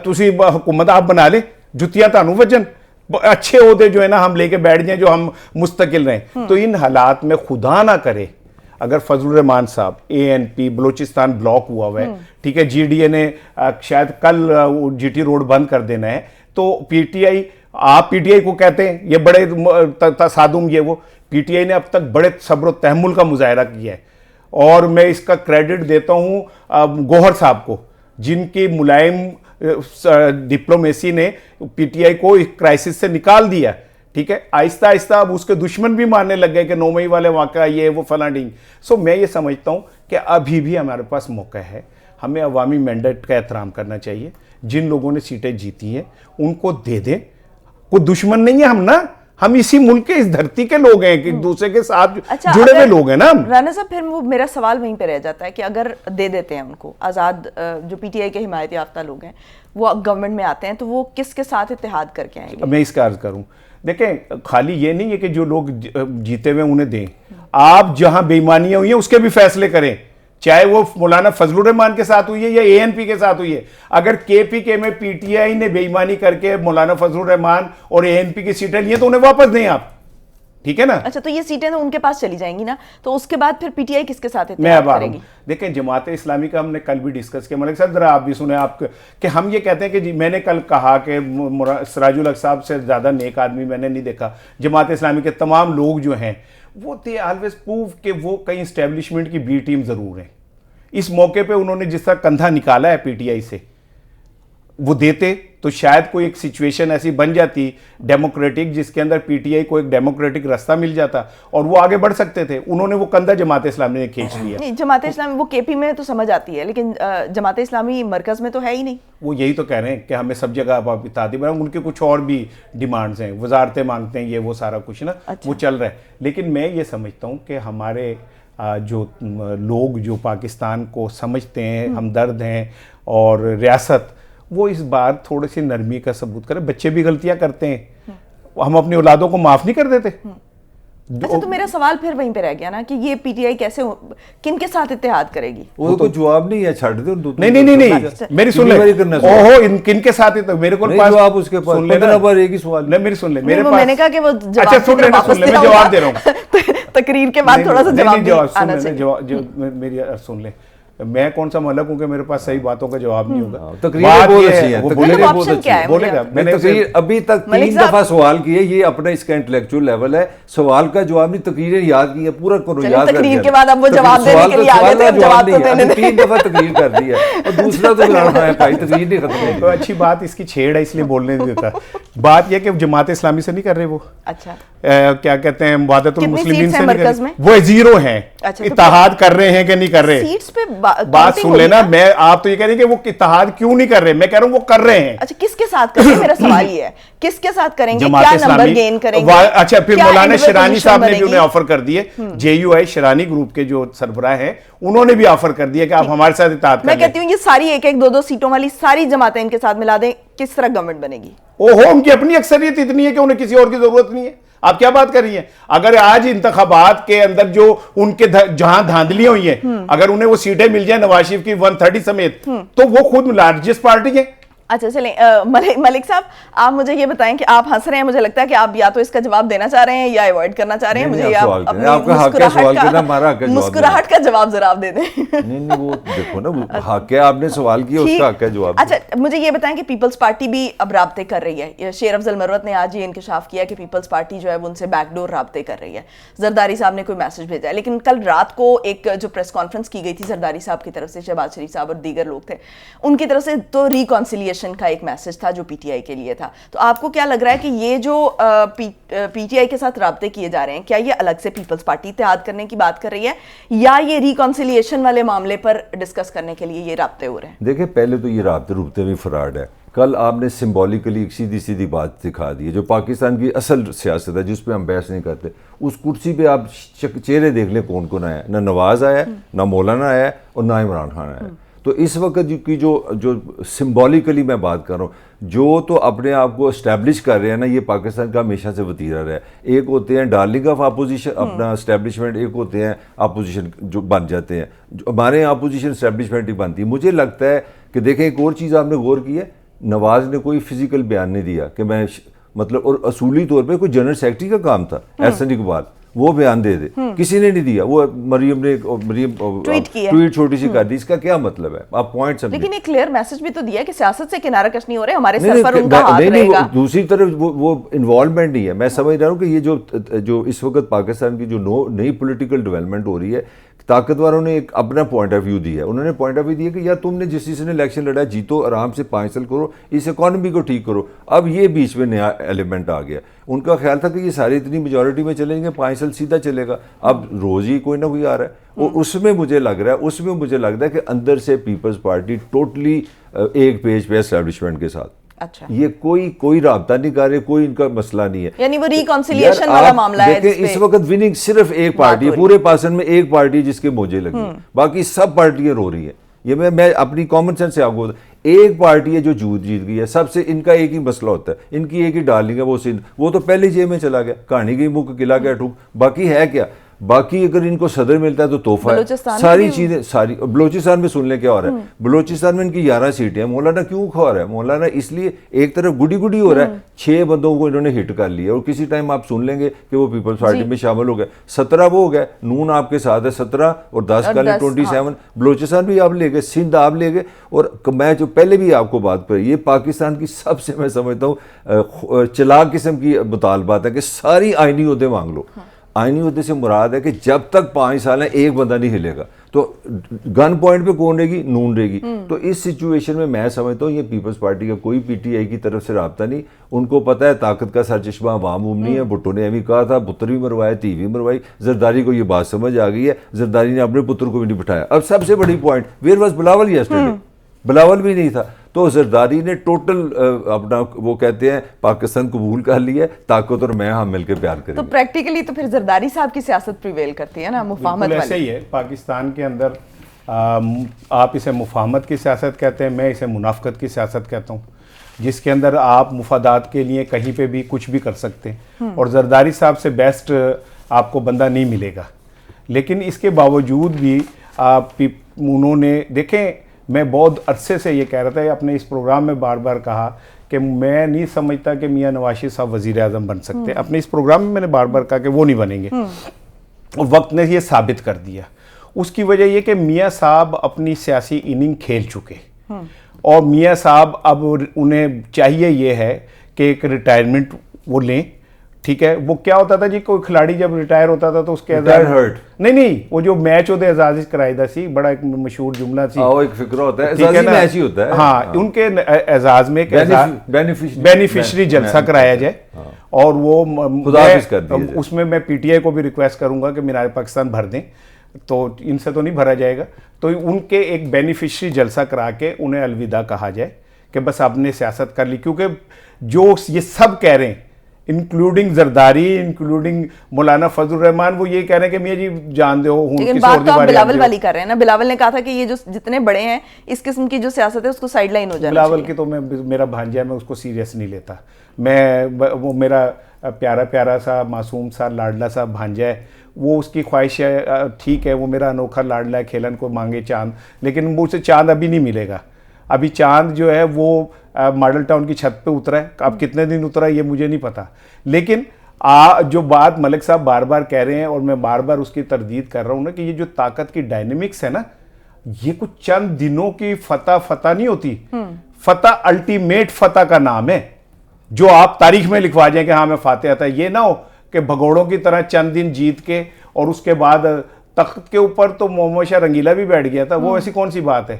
तुसी हुकूमत आप बना ले, जुतियां तानू वजन, अच्छे होते जो है ना हम लेके बैठ जाएं, जो हम मुस्तकिल रहें। तो इन हालात में खुदा ना करे अगर फजलुर रहमान साहब, एएनपी बलूचिस्तान ब्लॉक हुआ है, ठीक है, जीडीए ने शायद कल जीटी रोड बंद कर देना है, तो पीटीआई, आप पीटीआई को कहते हैं ये बड़े तसादुम, ये वो, पीटीआई ने अब तक बड़े सब्र तहम्मुल का मुजाहरा किया है, और मैं इसका क्रेडिट देता हूं गौहर साहब को, जिनकी मुलायम डिप्लोमेसी ने पीटीआई को इस क्राइसिस से निकाल दिया। ठीक है, आहिस्ता आहिस्ता अब उसके दुश्मन भी मानने लग गए कि 9 मई वाले वाक़ा ये वो फला डींग। सो मैं ये समझता हूँ कि अभी भी हमारे पास मौका है, हमें अवामी मैंडेट का एहतराम करना चाहिए। जिन लोगों ने सीटें जीती हैं उनको दे दें, कोई दुश्मन नहीं है हम ना, हम इसी मुल्क के, इस धरती के लोग हैं, एक दूसरे के साथ जुड़े हुए लोग हैं ना। राना साहब, फिर वो मेरा सवाल वहीं पे रह जाता है कि अगर दे देते हैं उनको, आज़ाद जो पीटीआई के हिमायत याफ्ता लोग हैं वो गवर्नमेंट में आते हैं, तो वो किसके साथ इत्तेहाद करके आएंगे? मैं इसका अर्ज करूं, देखें खाली ये नहीं है कि जो लोग जीते हुए उन्हें दें, आप जहां बेईमानियां हुई हैं उसके भी फैसले करें, चाहे वो मौलाना फजलुर रहमान के साथ हुई है या एएनपी के साथ हुई है। अगर केपीके में पीटीआई ने बेईमानी करके मौलाना फजलुर रहमान और एएनपी की सीटें ली हैं तो उन्हें वापस दें आप, ठीक है ना। अच्छा, तो ये सीटें तो उनके पास चली जाएंगी ना, तो उसके बाद फिर पीटीआई किसके साथ मैं अब करेगी? देखें, जमात इस्लामी का हमने कल भी डिस्कस किया, मलिक साहब जरा आप भी सुने, आप कि हम ये कहते हैं कि मैंने कल कहा कि सिराजुल हक साहब से ज़्यादा नेक आदमी मैंने नहीं देखा। जमात इस्लामी के तमाम लोग जो हैं वो दे ऑलवेज प्रूव कि वो कई इस्टेब्लिशमेंट की बी टीम ज़रूर है। इस मौके पे उन्होंने जिस तरह कंधा निकाला है पीटीआई से, वो देते तो शायद कोई एक सिचुएशन ऐसी बन जाती डेमोक्रेटिक, जिसके अंदर पीटीआई को एक डेमोक्रेटिक रास्ता मिल जाता और वो आगे बढ़ सकते थे। उन्होंने वो कंधा जमात इस्लामी ने खींच लिया। नहीं, जमात इस्लामी वो केपी में तो समझ आती है, लेकिन जमात इस्लामी मरकज में तो है ही नहीं। वो यही तो कह रहे हैं कि हमें सब जगह आप इत्तेहादी बनाओ, उनके कुछ और भी डिमांड्स हैं, वजारतें मांगते हैं, ये वो सारा कुछ ना। अच्छा। वो चल रहा है, लेकिन मैं ये समझता हूँ कि हमारे जो लोग जो पाकिस्तान को समझते हैं, हमदर्द हैं और रियासत, वो इस बार थोड़ी सी नरमी का सबूत करें। बच्चे भी गलतियां करते हैं, हम अपनी औलादों को माफ़ नहीं कर देते। अच्छा, तो मेरा सवाल फिर वहीं पे रह गया ना कि ये पीटीआई कैसे, किन के साथ इत्तेहाद करेगी? वो तो जवाब नहीं है, छाड़ दो। नहीं, मेरी सुन ले, ओहो किन के साथ, मेरे को पास आप उसके पास सुन लेना, बार एक ही सवाल नहीं, मेरी सुन ले, मेरे पास मैंने कहा कि वो अच्छा सुन लेना, मैं जवाब दे रहा हूँ तकरीर के बाद थोड़ा सा जवाब आना चाहिए। मेरी सुन ले, मैं कौन सा मलक हूं कि मेरे पास सही बातों का जवाब नहीं होगा। तकरीरें बात बहुत ये अच्छी हैं, वो तकरीरें बोलेगा, बहुत अच्छी हैं। बोलेगा। मैंने तकरीर अभी तक मलिक 3 साहब- दफा सवाल किए, ये अपना इसका इंटेलेक्चुअल लेवल है, सवाल का जवाब नहीं, तकरीरें याद की है, पूरा करो, चलिए, याद रख तकरीर लिया। के बाद अब वो जवाब देने के लिए आ गए थे, अब जवाब तो देने दें। 3 दफा तकरीर कर दी है और दूसरा तो लड़ना है भाई, तकरीर नहीं खत्म तो अच्छी बात इसकी छेड़ है इसलिए बोलने नहीं देता। बात यह कि जमात इस्लामी से नहीं कर रहे वो, अच्छा, क्या कहते हैं, वादतुल कितनी मुस्लिमीन सीट्स से हैं नहीं कर मरकज रहे, में? वो 0 हैं। अच्छा, तो इत्तेहाद कर रहे हैं कि नहीं कर रहे? सीट्स पे बात counting सुन होगी लेना, ना? मैं आप तो ये कह रहे हैं कि वो इत्तेहाद क्यों नहीं कर रहे, मैं कह रहा हूं वो कर रहे हैं। अच्छा, किसके साथ करेंगे? मेरा सवाल ये है, किसके साथ करेंगे, जमात क्या नंबर इस्लामी गेन करेंगे? अच्छा, फिर क्या मौलाना individual शिरानी position साहब ने भी बनेगी? उन्हें ऑफर कर दिए, JUI शिरानी ग्रुप के जो सरबराह हैं उन्होंने भी ऑफर कर दिया कि आप हमारे साथ इत्तेहाद मैं कर लें। कहती हूँ ये सारी एक एक 2-2 सीटों वाली सारी जमातें इनके साथ मिला दें, किस तरह गवर्नमेंट बनेगी? ओहो, उनकी अपनी अक्सरियत इतनी है कि उन्हें किसी और की जरूरत नहीं है। आप क्या बात कर रही हैं? अगर आज इंतखाबात के अंदर जो उनके जहां धांधलियां हुई हैं, अगर उन्हें वो सीटें मिल जाए नवाज शरीफ की 130 समेत, तो वो खुद लार्जेस्ट पार्टी है। अच्छा, चलें, मलिक साहब, आप मुझे ये बताएं कि आप हंस रहे हैं, मुझे लगता है कि आप या तो इसका जवाब देना चाह रहे हैं या अवॉइड करना चाह रहे हैं। नहीं, मुझे आप आप सवाल करें। अपनी आपका हक है सवाल करना, हमारा हक है जवाब मुस्कुराहट का जवाब जरा आप दे दें। नहीं, वो देखो ना, वो हक है, आपने सवाल किया, उसका हक है जवाब। अच्छा, मुझे ये बताएं कि पीपल्स पार्टी भी अब राब्ते कर रही है। शेर अफजल मरवत ने आज ये इंकशाफ किया कि पीपल्स पार्टी जो है वो उनसे बैकडोर राब्ते कर रही है। जरदारी साहब ने कोई मैसेज भेजा है, लेकिन कल रात को एक जो प्रेस कॉन्फ्रेंस की गई थी जरदारी साहब की तरफ से, शहबाज शरीफ साहब और दीगर लोग थे, उनकी तरफ से तो रिकॉन्सिलिएशन का एक मैसेज था जो पीटीआई के लिए था। तो आपको क्या लग रहा है कि ये जो पीटीआई के साथ राब्ते किए जा रहे हैं, क्या ये अलग से पीपल्स पार्टी इत्तेहाद करने की बात कर रही है या ये रिकॉन्सिलिएशन वाले मामले पर डिस्कस करने के लिए ये राब्ते हो रहे हैं? देखिए, पहले तो ये राब्ते रुबते में फ्रॉड है। कल आपने सिंबॉलिकली एक सीधी सीधी बात दिखा दी है, जो पाकिस्तान की असल सियासत है जिस पे हम बहस नहीं करते। उस कुर्सी पे आप चेहरे देख लें कौन कौन आया, ना नवाज आया, ना मौलाना आया और ना इमरान खान आया। तो इस वक्त की जो सिंबॉलिकली मैं बात कर रहा हूँ, जो तो अपने आप को इस्टेब्लिश कर रहे हैं ना, ये पाकिस्तान का हमेशा से वतीरा रहा है। एक होते हैं डार्लिंग ऑफ अपोजिशन, अपना इस्टेब्लिशमेंट, एक होते हैं अपोजिशन जो बन जाते हैं। जो हमारे यहाँ अपोजिशन इस्टेब्लिशमेंट ही बनती है। मुझे लगता है कि देखें, एक और चीज़ आपने गौर की है, नवाज ने कोई फिजिकल बयान नहीं दिया कि मैं मतलब, और असूली तौर पे कोई जनरल सेक्रेटरी का काम था एहसन इकबाल वो बयान दे दे, किसी ने नहीं दिया। वो मरियम ने ट्वीट छोटी सी कर दी। इसका क्या मतलब है, आप पॉइंट समझिए। लेकिन एक क्लियर मैसेज भी तो दिया कि सियासत से किनारा कश नहीं हो रहे, हमारे सर पर उनका हाथ रहेगा। दूसरी तरफ वो इन्वॉल्वमेंट नहीं है। मैं समझ रहा हूँ कि ये जो इस वक्त पाकिस्तान की जो नई पॉलिटिकल डेवलपमेंट हो रही है, ताकतवरों ने एक अपना पॉइंट ऑफ व्यू दिया है। उन्होंने पॉइंट ऑफ व्यू दिया कि यार तुमने जिस चीज़ ने इलेक्शन लड़ा, जीतो, आराम से 5 साल करो, इस इकॉनमी को ठीक करो। अब ये बीच में नया एलिमेंट आ गया। उनका ख्याल था कि ये सारे इतनी मेजॉरिटी में चलेंगे, 5 साल सीधा चलेगा। अब रोज ही कोई ना कोई आ रहा है। और उसमें मुझे लग रहा है कि अंदर से पीपल्स पार्टी टोटली एक पेज पे एस्टैब्लिशमेंट के साथ। अच्छा, ये कोई राब्ता नहीं कर रहे, कोई इनका मसला नहीं है। यानी वो रिकॉन्सिलिएशन वाला मामला है। देखिए, इस वक्त विनिंग सिर्फ एक पार्टी है, पूरे पाकिस्तान में एक पार्टी है जिसके मोजे लगी, बाकी सब पार्टियां रो रही हैं। ये मैं अपनी कॉमन सेंस से आपको, एक पार्टी है जो जीत गई है। सबसे इनका एक ही मसला होता है, इनकी एक ही डार्लिंग है, वो सिंध। वो तो पहले जेब में चला गया, कहानी गई मुख, किला गया ठूक, बाकी है क्या? बाकी अगर इनको सदर मिलता है तो तोहफा है। सारी चीजें सारी। बलोचिस्तान में सुन ले क्या हो रहा है। बलोचिस्तान में इनकी 11 सीटें हैं। मौलाना क्यों खा रहा है? मौलाना इसलिए एक तरफ गुडी हो रहा है, 6 बंदों को इन्होंने हिट कर लिया। और किसी टाइम आप सुन लेंगे कि वो पीपल्स पार्टी में शामिल हो गए। 17 वो हो गए, नून आपके साथ है 17 और 10 का 27। बलोचिस्तान भी आप ले गए, सिंध आप ले गए। और मैं जो पहले भी आपको बात करी, ये पाकिस्तान की सबसे, मैं समझता हूँ, चलाक किस्म की मुतालबात है कि सारी आईनी ओहदे मांग लो। आईनी ओहदे से मुराद है कि जब तक 5 साल है एक बंदा नहीं हिलेगा। तो गन पॉइंट पे कौन रहेगी? नून रहेगी। तो इस सिचुएशन में मैं समझता हूँ ये पीपल्स पार्टी का कोई पीटीआई की तरफ से राब्ता नहीं। उनको पता है ताकत का सरचश्मा अवाम नहीं है। भुट्टो ने भी कहा था, पुत्र भी मरवाया, धी भी मरवाई। जरदारी को ये बात समझ आ गई है, जरदारी ने अपने पुत्र को भी नहीं बिठाया। अब सबसे बड़ी point, where was Bilawal yesterday? Bilawal भी नहीं था। तो जरदारी ने टोटल अपना, वो कहते हैं, पाकिस्तान कबूल कर लिया, ताकत और मैं हम मिलकर प्यार करेंगे। तो प्रैक्टिकली तो फिर जरदारी साहब की सियासत प्रिवेल करती है ना, मुफाहमत वाली। ऐसे ही है पाकिस्तान के अंदर। आप इसे मुफाहमत की सियासत कहते हैं, मैं इसे मुनाफकत की सियासत कहता हूँ, जिसके अंदर आप मुफादात के लिए कहीं पे भी कुछ भी कर सकते हैं। और जरदारी साहब से बेस्ट आपको बंदा नहीं मिलेगा। लेकिन इसके बावजूद भी उन्होंने, देखें, मैं बहुत अरसे से ये कह रहा था, अपने इस प्रोग्राम में बार बार कहा कि मैं नहीं समझता कि मियां नवाज शरीफ साहब वज़ीर आज़म बन सकते। अपने इस प्रोग्राम में मैंने बार बार कहा कि वो नहीं बनेंगे, और वक्त ने ये साबित कर दिया। उसकी वजह ये कि मियाँ साहब अपनी सियासी इनिंग खेल चुके और मियाँ साहब अब उन्हें चाहिए ये है कि एक रिटायरमेंट वो लें। ठीक है, वो क्या होता था जी, कोई खिलाड़ी जब रिटायर होता था तो उसके हर्ट नहीं वो जो मैच होते एजाज कराईदा सी, बड़ा एक मशहूर जुमला सी, एक फिक्र होता है, एजाजी मैच ही होता है। हाँ, उनके एजाज में बेनिफिशरी जलसा कराया जाए और वो उसमें मैं पीटीआई को भी रिक्वेस्ट करूंगा कि मीनार पाकिस्तान भर दें, तो इनसे तो नहीं भरा जाएगा, तो उनके एक बेनिफिशरी जलसा करा के उन्हें अलविदा कहा जाए कि बस आपने सियासत कर ली। क्योंकि जो ये सब कह रहे हैं इंक्लूडिंग जरदारी, इंक्लूडिंग मौलाना फजल रहमान, वो ये कह रहे हैं कि मियां जी जान दो। लेकिन बात तो आप बिलावल वाली कर रहे हैं ना। बिलावल ने कहा था कि ये जो जितने बड़े हैं इस किस्म की जो सियासत है उसको साइडलाइन हो जाना चाहिए। बिलावल की तो मेरा भांजा है, मैं उसको सीरियस नहीं लेता। वो मेरा प्यारा प्यारा सा मासूम सा लाडला सा भांजा है, वो उसकी ख्वाहिश है, ठीक है, वो मेरा अनोखा लाडला है, खेलन को मांगे चांद, लेकिन मुझसे चांद अभी नहीं मिलेगा। अभी चांद जो है वो मॉडल टाउन की छत पे उतरा है, अब कितने दिन उतरा है ये मुझे नहीं पता। लेकिन जो बात मलिक साहब बार बार कह रहे हैं और मैं बार बार उसकी तरदीद कर रहा हूँ ना, कि ये जो ताकत की डायनेमिक्स है ना, ये कुछ चंद दिनों की फतह नहीं होती। फतह अल्टीमेट फतह का नाम है, जो आप तारीख में लिखवा जाए कि हाँ मैं फातेह था। ये ना हो कि भगोड़ों की तरह चंद दिन जीत के और उसके बाद तख्त के ऊपर तो मोहम्मद शाह रंगीला भी बैठ गया था, वो ऐसी कौन सी बात है।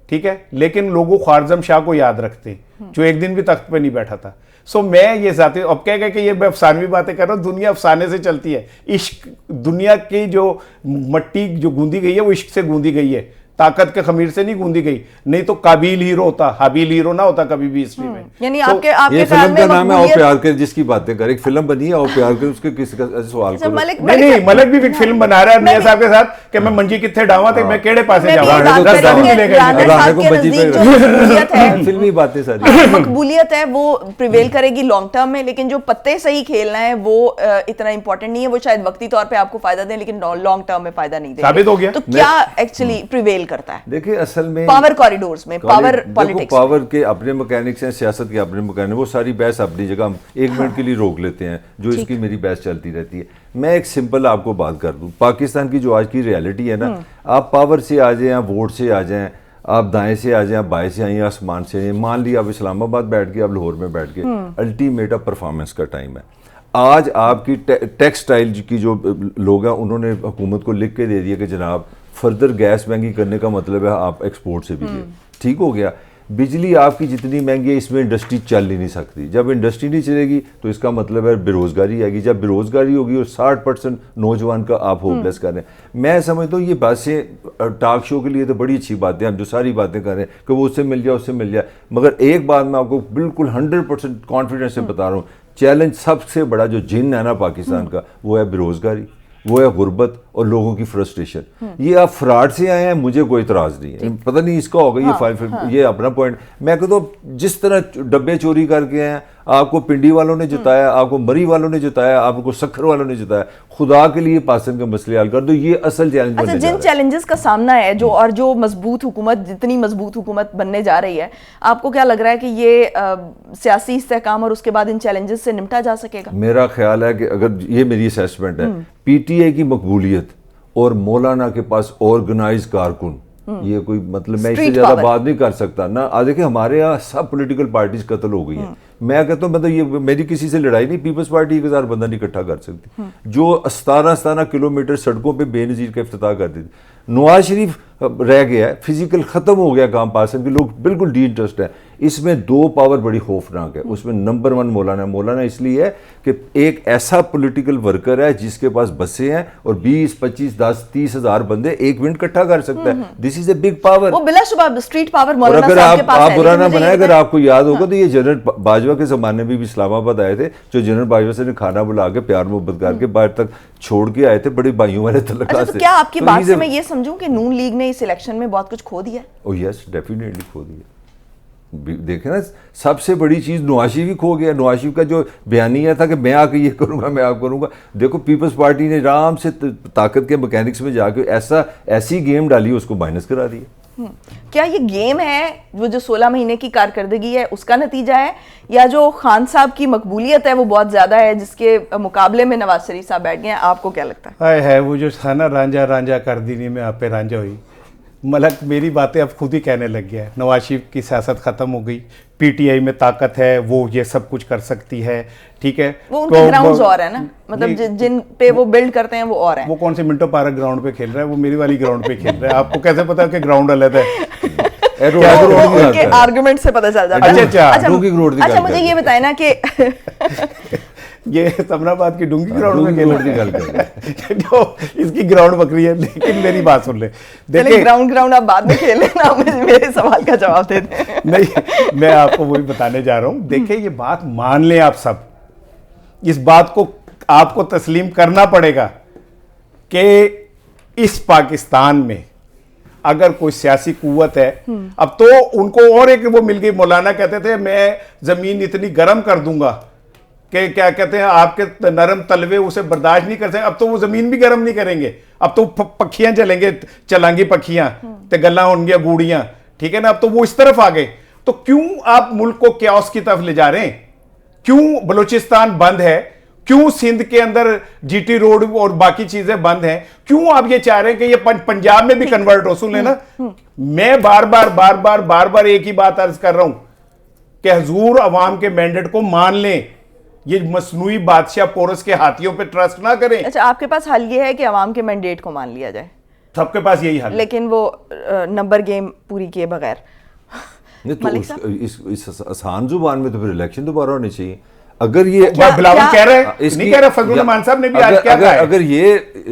ठीक है, लेकिन लोगों ख्वारजम शाह को याद रखते जो एक दिन भी तख्त पे नहीं बैठा था। सो मैं ये जाती अब कह गए कि ये मैं अफसानवी बातें कर रहा हूँ, दुनिया अफसाने से चलती है। इश्क, दुनिया की जो मट्टी जो गूंदी गई है वो इश्क से गूंदी गई है, ताकत के खमीर से नहीं गूंदी गई। नहीं तो काबिल हीरो होता, हाबिल हीरो ना होता कभी भी हिस्ट्री में। यानी आपके ये फिल्म का नाम है आओ प्यार कर, जिसकी बातें कर, एक फिल्म बनी है आओ प्यार कर, उसके किसी का सवाल करो। नहीं, मलिक भी एक फिल्म बना रहा है मियां साहब के साथ कि मैं मंजी कितने डावा थे, मैं केड़े पासे जाऊं। फिल्मी बातें सारी मकबूलियत है वो प्रिवेल करेगी लॉन्ग टर्म में, लेकिन जो पत्ते सही खेलना है वो इतना इंपॉर्टेंट नहीं है। वो शायद वक्ती तौर पे आपको फायदा दे लेकिन लॉन्ग टर्म में फायदा नहीं दे। साबित हो गया। तो क्या एक्चुअली प्रिवेल करता है? देखिए असल में पावर कॉरिडोर्स में, पावर पॉलिटिक्स, पावर के अपने मैकेनिक्स हैं, सियासत के अपने मैकेनिक्स, वो सारी बहस अपनी जगह हम एक मिनट के लिए रोक लेते हैं, जो इसकी मेरी बहस चलती रहती है। मैं एक सिंपल आपको बात कर दूं, पाकिस्तान की जो आज की रियलिटी है ना, आप पावर से आ जाए, वोट से आ जाएं, आप दाएं से आ जाए, बाएं से आइए, आसमान से आइए, मान लिया आप इस्लामाबाद बैठ के, आप लाहौर में बैठ के, अल्टीमेट ऑफ परफॉर्मेंस का टाइम है। आज आपकी टेक्सटाइल की जो लोग हैं उन्होंने हुकूमत को लिख के दे दिया कि जनाब फर्दर गैस महंगी करने का मतलब है आप एक्सपोर्ट से भी ले, ठीक हो गया। बिजली आपकी जितनी महंगी है इसमें इंडस्ट्री चल ही नहीं सकती। जब इंडस्ट्री नहीं चलेगी तो इसका मतलब है बेरोजगारी आएगी। जब बेरोजगारी होगी और 60% नौजवान का आप होपलेस कर रहे हैं। मैं समझता हूँ ये बातें टॉक शो के लिए तो बड़ी अच्छी बातें हैं, हम जो सारी बातें कर रहे हैं कि वो उससे मिल जाए उससे मिल जाए, मगर एक बात मैं आपको बिल्कुल 100% कॉन्फिडेंस से बता रहा हूँ, चैलेंज सबसे बड़ा जो जिन है ना पाकिस्तान का, वो है बेरोजगारी, वो है गुर्बत और लोगों की फ्रस्ट्रेशन। ये आप फ्रॉड से आए हैं, मुझे कोई इतराज नहीं है, पता नहीं इसका होगा ये अपना पॉइंट। मैं कहता हूँ जिस तरह डब्बे चोरी करके हैं, आपको पिंडी वालों ने जिताया, आपको मरी वालों ने जिताया, आपको सखर वालों ने जिताया, खुदा के लिए पाकिस्तान के मसले हल कर दो। ये असल चैलेंज। अच्छा, जिन चैलेंजेस का सामना है जो और जो मजबूत हुकूमत, जितनी मजबूत हुकूमत बनने जा रही है, आपको क्या लग रहा है कि ये सियासी इस्तेहकाम और उसके बाद इन चैलेंजेस से निपटा जा सकेगा? मेरा ख्याल है कि अगर ये मेरी असेसमेंट है, पीटीआई की मकबूलियत और मौलाना के पास ऑर्गेनाइज कारकुन, ये कोई मतलब मैं इससे ज्यादा बात नहीं कर सकता ना। आज देखिए हमारे यहाँ सब पॉलिटिकल पार्टीज कत्ल हो गई हैं। मैं कहता हूँ मतलब ये मेरी किसी से लड़ाई नहीं, पीपल्स पार्टी 1000 बंदा नहीं इकट्ठा कर सकती, जो 17 किलोमीटर सड़कों पे बेनजीर का इफ्तिताह कर दी थी। नवाज शरीफ रह गया है, फिजिकल खत्म हो गया काम, पाकिस्तान के लोग बिल्कुल डी इंटरेस्ट है। इसमें दो पावर बड़ी खौफनाक है, उसमें नंबर 1 मौलाना। मौलाना इसलिए है कि एक ऐसा पॉलिटिकल वर्कर है जिसके पास बसें हैं और 20, 25, 10, 30 हजार बंदे एक मिनट इकट्ठा कर सकता है। This is a big power. वो बिलाशुबहा स्ट्रीट पावर मौलाना अगर साहब के पास आप है। बुरा ना बनाए, अगर आपको याद होगा तो ये जनरल बाजवा के जमाने में भी इस्लामाबाद आए थे, जो जनरल बाजवा से ने खाना बुला के प्यार मोहब्बत करके बाहर तक छोड़ के आए थे, बड़े भाइयों वाले तलका से। तो क्या आपकी बात से मैं ये समझूं कि नून लीग ने इस इलेक्शन में बहुत कुछ खो दिया है? ओह यस, डेफिनेटली खो दिया। देखे ना, सबसे बड़ी चीज नवाज शरीफ भी खो गया। नवाज शरीफ का जो बयानिया था कि मैं आके ये करूंगा, मैं आप करूंगा, देखो पीपल्स पार्टी ने आराम से ताकत के मैकेनिक्स में जाके ऐसी गेम डाली, उसको माइनस करा दिया। क्या ये गेम है, वो जो 16 महीने की कारकर्दगी है उसका नतीजा है, या जो खान साहब की मकबूलियत है वो बहुत ज़्यादा है जिसके मुकाबले में नवाज शरीफ साहब बैठ गए हैं? आपको क्या लगता है? हाय है वो जो था ना, रांझा रांझा कर दी नहीं मैं आप पे रांझा हुई। मलक मेरी बातें अब खुद ही कहने लग गया है। नवाज शरीफ की सियासत ख़त्म हो गई, पीटीआई में ताकत है, वो ये सब कुछ कर सकती है, ठीक है। वो उनके ग्राउंड्स और है ना, मतलब जिन पे वो बिल्ड करते हैं वो और हैं। वो कौन से मिंटो पार्क ग्राउंड पे खेल रहा है, वो मेरी वाली ग्राउंड पे खेल रहा है। आपको कैसे पता कि ग्राउंड अलग है? वो उनके आर्गुमेंट से पता चल जाता है। अच्छा मुझे ये बताए ना कि ये समनाबाद की डूंगी ग्राउंड में खेल जो इसकी ग्राउंड बकरी है। लेकिन मेरी बात सुन ले, देखिए ग्राउंड आप बाद में खेल लेना, मेरे सवाल का जवाब दे दें। नहीं, मैं आपको वही बताने जा रहा हूं। देखिए ये बात मान लें आप सब, इस बात को आपको तस्लीम करना पड़ेगा कि इस पाकिस्तान में अगर कोई सियासी कुव्वत है, अब तो उनको और एक वो मिल गई। मौलाना कहते थे मैं जमीन इतनी गर्म कर दूंगा कि क्या कहते हैं आपके नरम तलवे उसे बर्दाश्त नहीं कर सकते। अब तो वो जमीन भी गर्म नहीं करेंगे, अब तो पखियां चलेंगे, चलांगी पखियां ते गल्ला होंगी गूड़ियां, ठीक है ना। अब तो वो इस तरफ आ गए। तो क्यों आप मुल्क को क्याओस की तरफ ले जा रहे हैं? क्यों बलूचिस्तान बंद है? क्यों सिंध के अंदर जीटी रोड और बाकी चीजें बंद हैं? क्यों आप ये चाह रहे हैं कि ये पंजाब में भी कन्वर्ट हो? सुन लेना, मैं बार बार एक ही बात अर्ज कर रहा हूं कि हुजूर अवाम के मैंडेट को मान लें। ये मसनूई बादशाह पोरस के हाथियों पे ट्रस्ट ना करें। अच्छा, आपके पास हल ये है कि अवाम के मैंडेट को मान लिया जाए? सबके पास यही हल, लेकिन वो नंबर गेम पूरी किए बगैर नहीं तो इस आसान जुबान में तो फिर इलेक्शन दोबारा होनी चाहिए। अगर ये बिलावल कह रहे हैं, नहीं कह रहे, फजलुर रहमान साहब ने भी आज क्या कहा है?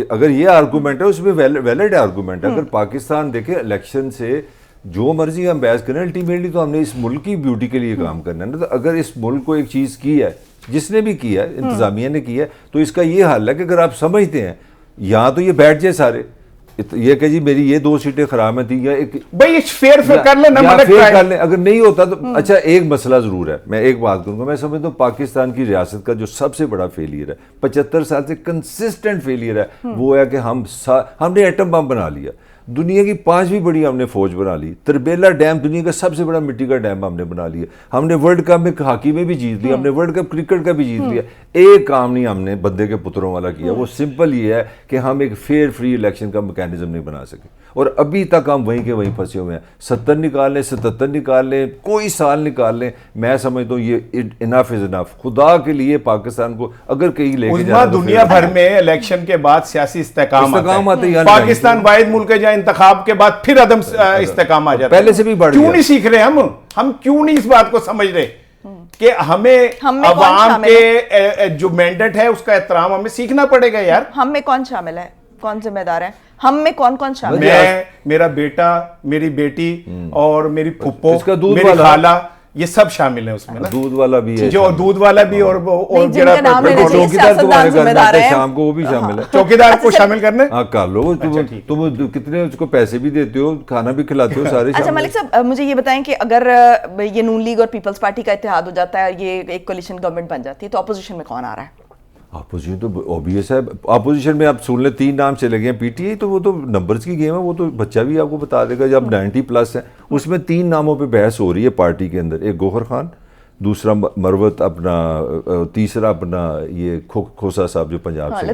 अगर ये आर्गुमेंट है उसमें वैलिड आर्गुमेंट है। अगर पाकिस्तान देखे इलेक्शन से जो मर्जी हम बहस करें, अल्टीमेटली तो हमने इस मुल्क की ब्यूटी के लिए काम करना है ना। तो अगर इस मुल्क को एक चीज़ की है, जिसने भी किया है, इंतजामिया ने किया है, तो इसका ये हल है कि अगर आप समझते हैं या तो ये बैठ जाए सारे, ये कह जी मेरी ये 2 सीटें खराब में थी, या एक भाई फेयर कर ले ना, फेयर कर ले। अगर नहीं होता तो अच्छा, एक मसला जरूर है, मैं एक बात करूंगा। मैं समझता हूँ पाकिस्तान की रियासत का जो सबसे बड़ा फेलियर है, 75 साल से कंसिस्टेंट फेलियर है, वो है कि हमने एटम बम बना लिया, दुनिया की 5वीं बड़ी हमने फौज बना ली, तरबेला डैम दुनिया का सबसे बड़ा मिट्टी का डैम हमने बना लिया, हमने वर्ल्ड कप में हॉकी में भी जीत लिया, हमने वर्ल्ड कप क्रिकेट का भी जीत लिया। एक काम नहीं हमने बंदे के पुत्रों वाला किया, वो सिंपल ये है कि हम एक फेयर फ्री इलेक्शन का मैकेनिज्म नहीं बना सके, और अभी तक हम वहीं के वहीं फंसे हुए हैं। 70 निकाल लें, 77 निकाल लें, कोई साल निकाल लें, मैं समझता हूँ ये इनफ इज इनफ। खुदा के लिए पाकिस्तान को अगर कहीं लेके जाना, दुनिया भर में इलेक्शन के बाद सियासी इस्तेकाम आते हैं। पाकिस्तान वाहिद मुल्क है जहां इंतखाब के बाद फिर अदम इस्तेकाम आ जाता है। पहले से भी बढ़ क्यों नहीं सीख रहे हम क्यों नहीं इस बात को समझ रहे कि हमें अवाम के जो मैंडेट है उसका एहतराम हमें सीखना पड़ेगा यार। हम में कौन शामिल है, कौन जिम्मेदार है? हम में कौन कौन शामिल है? मैं, मेरा बेटा, मेरी बेटी और मेरी फुप्पो, मेरी खाला, ये सब शामिल है उसमें ना। दूध वाला भी है, जो दूध वाला भी, और चौकीदार तुम्हारे घर में शाम को वो भी शामिल है। चौकीदार को शामिल करने, हाँ कर लो। तुम कितने उसको पैसे भी देते हो, खाना भी खिलाते हो, सारे। अच्छा मलिक साहब, मुझे ये बताएं कि अगर ये नून लीग और पीपल्स पार्टी का इत्तेहाद हो जाता है, ये एक कोलिशन गवर्नमेंट बन जाती है, तो अपोजिशन में कौन आ रहा है? अपोजिशन तो ऑब्वियस है। अपोजिशन में आप सुन ले 3 नाम चले गए। पीटीआई तो वो तो नंबर्स की गेम है, वो तो बच्चा भी आपको बता देगा जब 90+ है। उसमें 3 नामों पे बहस हो रही है पार्टी के अंदर, एक गौहर खान, दूसरा मरवत अपना, तीसरा अपना ये खोसा साहब जो पंजाब से,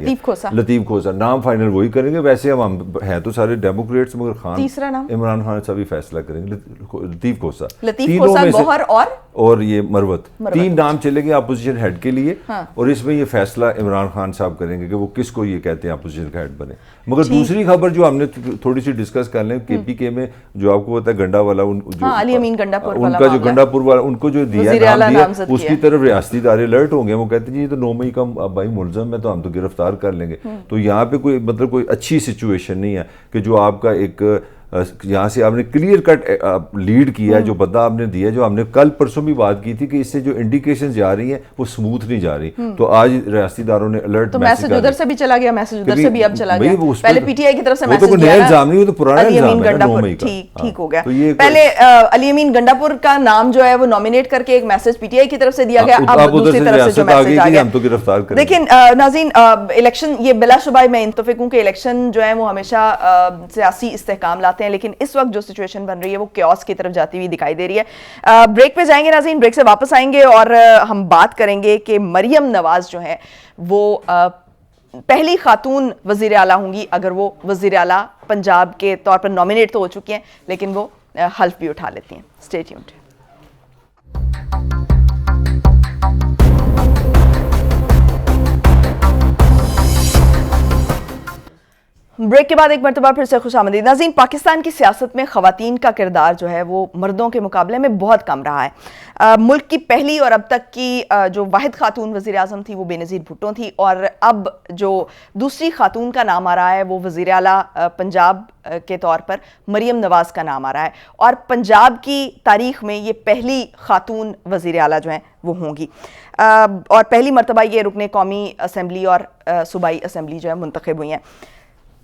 लतीफ खोसा। नाम फाइनल वही करेंगे। वैसे हम हैं तो सारे डेमोक्रेट्स, मगर खान, तीसरा नाम इमरान खान साहब ही फैसला करेंगे। लतीफ खोसा, गौहर और ये मरवत, 3 नाम चलेंगे अपोजिशन हेड के लिए। हाँ। और इसमें ये फैसला इमरान खान साहब करेंगे कि वो किसको ये कहते हैं अपोजिशन का हेड बने। मगर दूसरी खबर जो हमने थोड़ी सी डिस्कस कर लें, केपीके में जो आपको पता है गंडा वाला, अली अमीन गंडापुर वाला, उनका जो गंडापुर वाला, उनको जो दिया उसकी तरफ रियासती इदारे अलर्ट होंगे। वो कहते हैं जी ये तो 9 मई का भाई मुलजम है, तो हम तो गिरफ्तार कर लेंगे। तो यहाँ पे कोई मतलब कोई अच्छी सिचुएशन नहीं है कि जो आपका एक यहाँ से आपने क्लियर कट लीड किया है, जो बंदा आपने दिया, जो हमने कल परसों भी बात की थी कि इससे जो इंडिकेशंस जा रही हैं वो स्मूथ नहीं जा रही। तो आज रियासतीदारों ने अलर्ट, तो मैसेज उधर से भी चला गया, मैसेज उधर से भी अब चला गया। पहले पीटीआई की तरफ से मैसेज गया, नया इल्जाम नहीं, वो तो पुराना इल्जाम है, 9 मई का। ठीक हो गया। पहले अली अमीन गंडापुर का नाम जो है वो नॉमिनेट करके एक मैसेज पीटीआई की तरफ से दिया गया, अब दूसरी तरफ से जो मैसेज आ गया, हम तो गिरफ्तार करेंगे। लेकिन नाज़रीन, इलेक्शन, ये बिलाशुबा मैं मुत्तफिक हूं कि इलेक्शन जो है वो हमेशा सियासी इस्तेहकाम लाते चाहते हैं, लेकिन इस वक्त जो सिचुएशन बन रही है वो क्योस की तरफ जाती हुई दिखाई दे रही है। ब्रेक पे जाएंगे नाज़रीन, ब्रेक से वापस आएंगे और हम बात करेंगे कि मरियम नवाज जो है वो पहली खातून वज़ीर आला होंगी अगर वो वज़ीर आला पंजाब के तौर पर नॉमिनेट तो हो चुकी हैं, लेकिन वो हल्फ भी उठा लेती हैं। Stay tuned. ब्रेक के बाद एक मरतबा फिर से खुशामदीद नाज़रीन। पाकिस्तान की सियासत में ख़वातीन का किरदार जो है वो मर्दों के मुकाबले में बहुत कम रहा है। मुल्क की पहली और अब तक की जो वाहिद खातून वज़ीर आज़म थी वो बेनज़ीर भुट्टो थी, और अब जो दूसरी खातून का नाम आ रहा है वो वज़ीर आला पंजाब के तौर पर मरियम नवाज़ का नाम आ रहा है, और पंजाब की तारीख़ में ये पहली खातून वज़ीर आला जो हैं वो होंगी, और पहली मरतबा ये रुकने कौमी असम्बली और सूबाई असम्बली जो है मुंतखब हुई हैं।